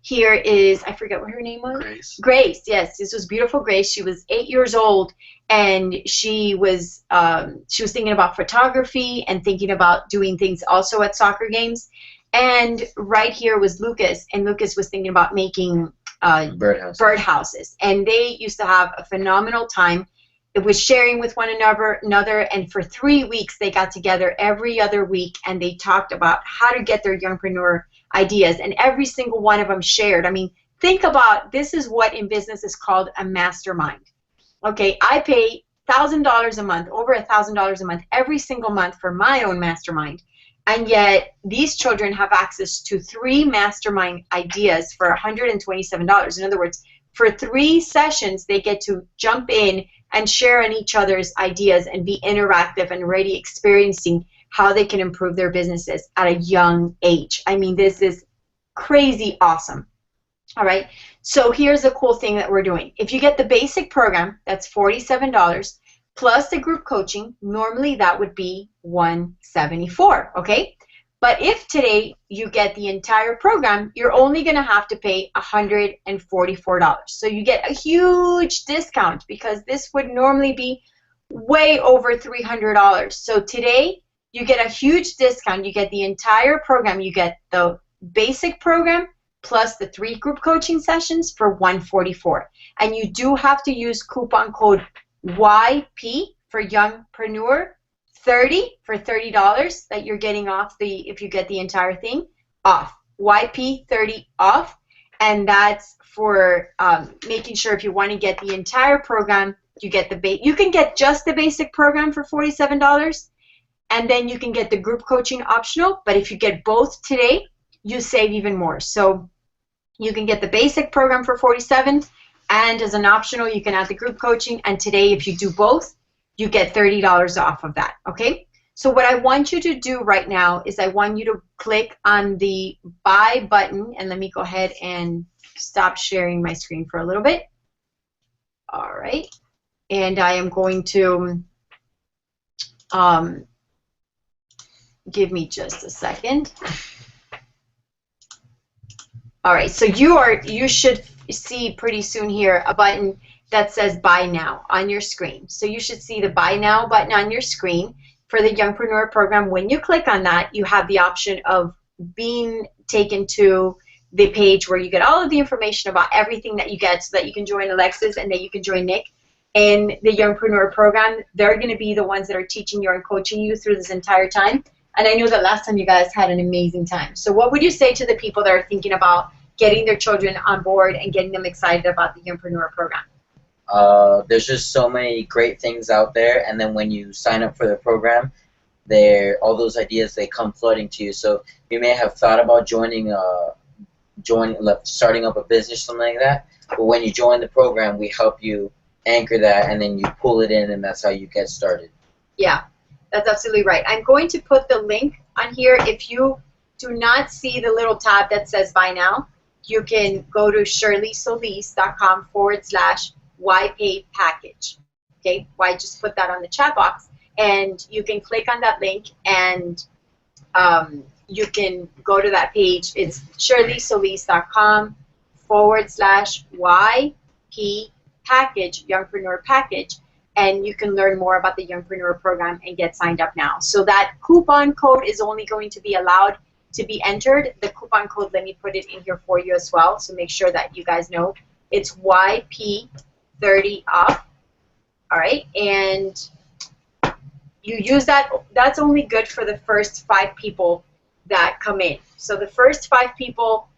Here is, I forget what her name was. Grace. Grace, yes. This was beautiful Grace. She was 8 years old, and she was thinking about photography and thinking about doing things also at soccer games. And right here was Lucas, and Lucas was thinking about making birdhouses. And they used to have a phenomenal time. It was sharing with one another, and for 3 weeks they got together every other week and they talked about how to get their youngpreneur ideas, and every single one of them shared. I mean, think about, this is what in business is called a mastermind. Okay, I pay $1,000 a month, over $1,000 a month, every single month for my own mastermind, and yet these children have access to 3 mastermind ideas for $127. In other words, for 3 sessions they get to jump in and share on each other's ideas and be interactive and already experiencing how they can improve their businesses at a young age. I mean, this is crazy awesome. All right, so here's the cool thing that we're doing. If you get the basic program, that's $47, plus the group coaching, normally that would be $174, okay? But if today you get the entire program, you're only going to have to pay $144. So you get a huge discount because this would normally be way over $300. So today you get a huge discount. You get the entire program. You get the basic program plus the 3 group coaching sessions for $144. And you do have to use coupon code YP for Youngpreneur 30 for $30 that you're getting off if you get the entire thing off. YP 30 off, and that's for making sure if you want to get the entire program, you get you can get just the basic program for $47, and then you can get the group coaching optional. But if you get both today, you save even more. So you can get the basic program for $47, and as an optional, you can add the group coaching. And today, if you do both, you get $30 off of that, okay? So what I want you to do right now is I want you to click on the buy button, and let me go ahead and stop sharing my screen for a little bit. All right, and I am going to, give me just a second. All right, so you should see pretty soon here a button that says buy now on your screen. So you should see the buy now button on your screen for the Youngpreneur program. When you click on that, you have the option of being taken to the page where you get all of the information about everything that you get so that you can join Alexis and that you can join Nick in the Youngpreneur program. They're going to be the ones that are teaching you and coaching you through this entire time. And I know that last time you guys had an amazing time. So what would you say to the people that are thinking about getting their children on board and getting them excited about the Youngpreneur program? There's just so many great things out there, and then when you sign up for the program, all those ideas, they come flooding to you. So you may have thought about starting up a business, something like that, but when you join the program, we help you anchor that, and then you pull it in, and that's how you get started. Yeah, that's absolutely right. I'm going to put the link on here. If you do not see the little tab that says buy now, you can go to shirleysolis.com/YPay package. Okay, I just put that on the chat box, and you can click on that link, and you can go to that page. It's shirleysolis.com/YP package, Youngpreneur package, and you can learn more about the Youngpreneur program and get signed up now. So that coupon code is only going to be allowed to be entered. The coupon code, let me put it in here for you as well, so make sure that you guys know. It's YP30 off. All right, and you use that. That's only good for the first 5 people that come in. So the first 5 people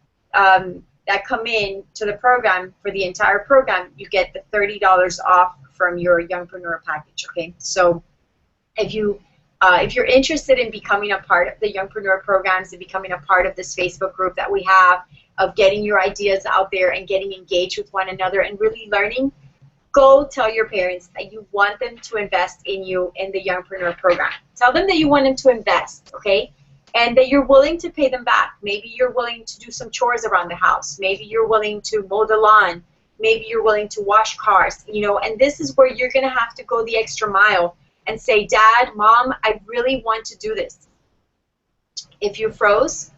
that come in to the program for the entire program, you get the $30 off from your Youngpreneur package. Okay, so if you If you're interested in becoming a part of the Youngpreneur programs and becoming a part of this Facebook group that we have, of getting your ideas out there and getting engaged with one another and really learning, go tell your parents that you want them to invest in you in the Youngpreneur program. Tell them that you want them to invest, okay? And that you're willing to pay them back. Maybe you're willing to do some chores around the house. Maybe you're willing to mow the lawn. Maybe you're willing to wash cars, you know, and this is where you're going to have to go the extra mile and say, Dad, Mom, I really want to do this. If you froze,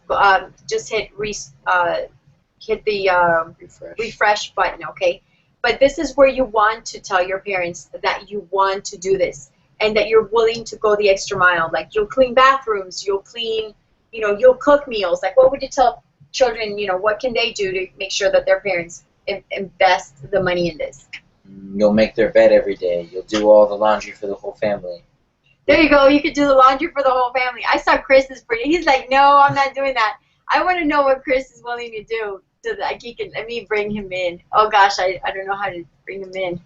just hit the refresh button, okay? But this is where you want to tell your parents that you want to do this and that you're willing to go the extra mile. Like, you'll clean bathrooms, you'll clean, you know, you'll cook meals. Like, what would you tell children, you know, what can they do to make sure that their parents invest the money in this? You'll make their bed every day. You'll do all the laundry for the whole family. There you go. You could do the laundry for the whole family. I saw Chris is pretty. He's like, no, I'm not doing that. I want to know what Chris is willing to do so that he can. Let me bring him in. Oh gosh, I don't know how to bring him in.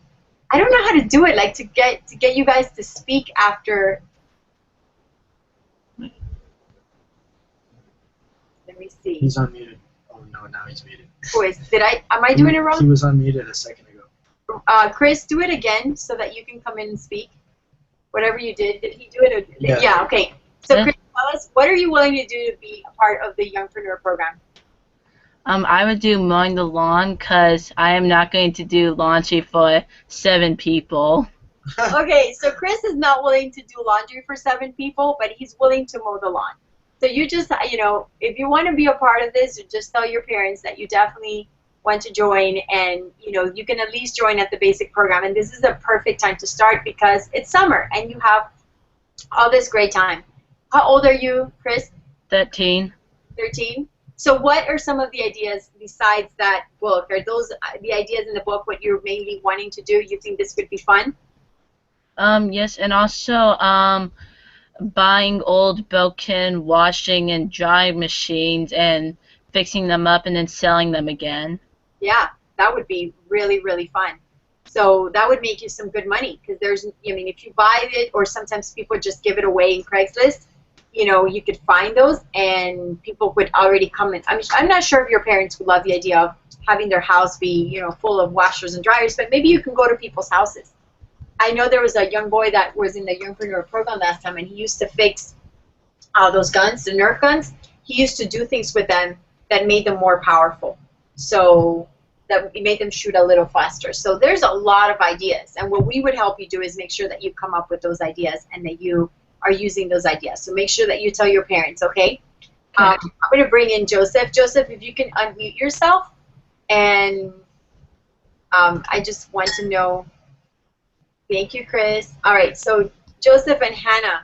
I don't know how to do it. Like to get you guys to speak after. Let me see. He's unmuted. Oh no, now he's muted. Boys, am I doing it wrong? He was unmuted a second ago. Chris, do it again so that you can come in and speak. Whatever you did he do it? Yeah, okay. So Chris, tell us, what are you willing to do to be a part of the Youngpreneur program? I would do mowing the lawn because I am not going to do laundry for 7 people. Okay, so Chris is not willing to do laundry for 7 people, but he's willing to mow the lawn. So you just, you know, if you want to be a part of this, just tell your parents that you definitely want to join, and you know, you can at least join at the basic program. And this is a perfect time to start because it's summer and you have all this great time. How old are you, Chris? 13. 13. So what are some of the ideas besides that book? Are those the ideas in the book what you're mainly wanting to do? You think this would be fun? Yes, and also buying old broken washing and drying machines and fixing them up and then selling them again. Yeah, that would be really, really fun. So that would make you some good money because there's, I mean, if you buy it or sometimes people just give it away in Craigslist, you know, you could find those and people would already come in. I'm not sure if your parents would love the idea of having their house be, you know, full of washers and dryers, but maybe you can go to people's houses. I know there was a young boy that was in the Youngpreneur program last time and he used to fix those guns, the Nerf guns. He used to do things with them that made them more powerful. So that made them shoot a little faster. So there's a lot of ideas. And what we would help you do is make sure that you come up with those ideas and that you are using those ideas. So make sure that you tell your parents, okay? I'm going to bring in Joseph. Joseph, if you can unmute yourself. And I just want to know. Thank you, Chris. All right, so Joseph and Hannah.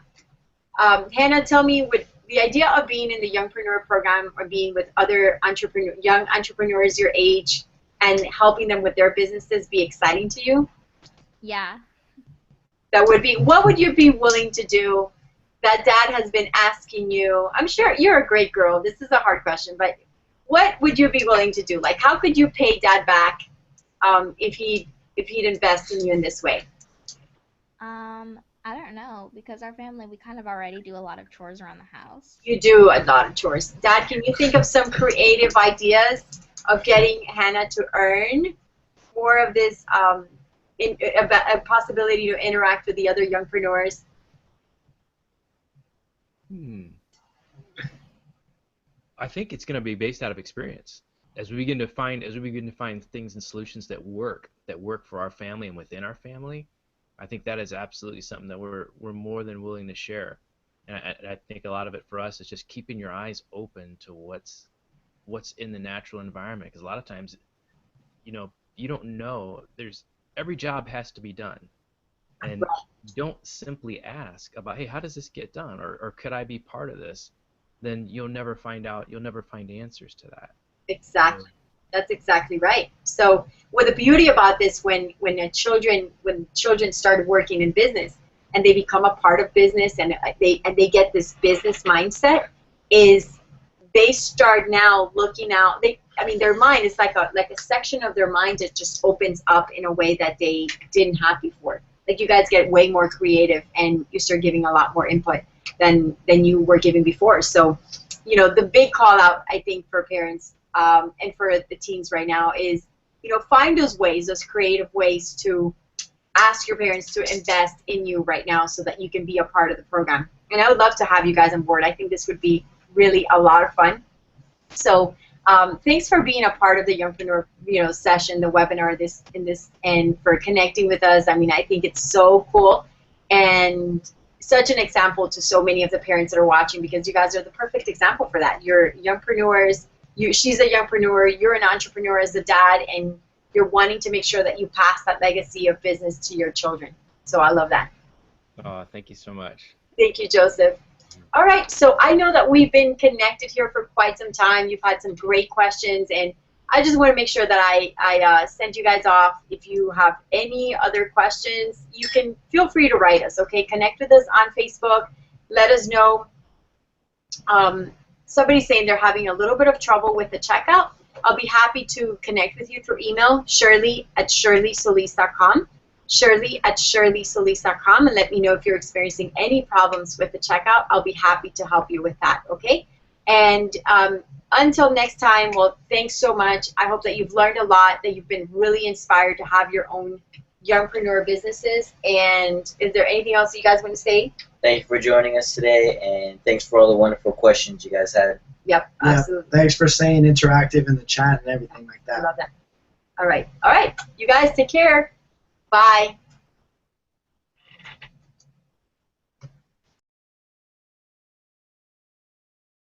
Hannah, tell me, would the idea of being in the Youngpreneur program or being with other young entrepreneurs your age and helping them with their businesses be exciting to you? Yeah. That would be, what would you be willing to do that Dad has been asking you? I'm sure you're a great girl. This is a hard question, but what would you be willing to do? Like, how could you pay Dad back if he'd invest in you in this way? I don't know, because our family, we kind of already do a lot of chores around the house. You do a lot of chores. Dad, can you think of some creative ideas of getting Hannah to earn more of this, a possibility to interact with the other youngpreneurs? I think it's going to be based out of experience. As we begin to find things and solutions that work for our family and within our family, I think that is absolutely something that we're more than willing to share. And I think a lot of it for us is just keeping your eyes open to what's in the natural environment. Because a lot of times, you know, you don't know. Every job has to be done, and don't simply ask about, hey, how does this get done, or could I be part of this? Then you'll never find out. You'll never find answers to that. Exactly. That's exactly right. So, the beauty about this, when children started working in business and they become a part of business and they get this business mindset, is they start now looking out. Their mind is like a section of their mind that just opens up in a way that they didn't have before. Like you guys get way more creative and you start giving a lot more input than you were giving before. So, you know, the big call out I think for parents and for the teens right now is, you know, find those ways, those creative ways to ask your parents to invest in you right now so that you can be a part of the program. And I would love to have you guys on board. I think this would be really a lot of fun. So thanks for being a part of the Youngpreneur, you know, session, the webinar, and for connecting with us. I mean, I think it's so cool and such an example to so many of the parents that are watching, because you guys are the perfect example for that. You're Youngpreneurs. She's a Youngpreneur. You're an entrepreneur as a dad, and you're wanting to make sure that you pass that legacy of business to your children. So I love that. Oh, thank you so much. Thank you, Joseph. All right, so I know that we've been connected here for quite some time. You've had some great questions, and I just want to make sure that I send you guys off. If you have any other questions, you can feel free to write us, okay? Connect with us on Facebook. Let us know. Somebody's saying they're having a little bit of trouble with the checkout. I'll be happy to connect with you through email, shirley@shirleysolis.com. shirley@shirleysolis.com, and let me know if you're experiencing any problems with the checkout. I'll be happy to help you with that, okay? And until next time, well, thanks so much. I hope that you've learned a lot, that you've been really inspired to have your own Youngpreneur businesses. And is there anything else you guys want to say? Thank you for joining us today, and thanks for all the wonderful questions you guys had. Yep, absolutely. Thanks for staying interactive in the chat and everything like that. I love that. All right. You guys take care. Bye.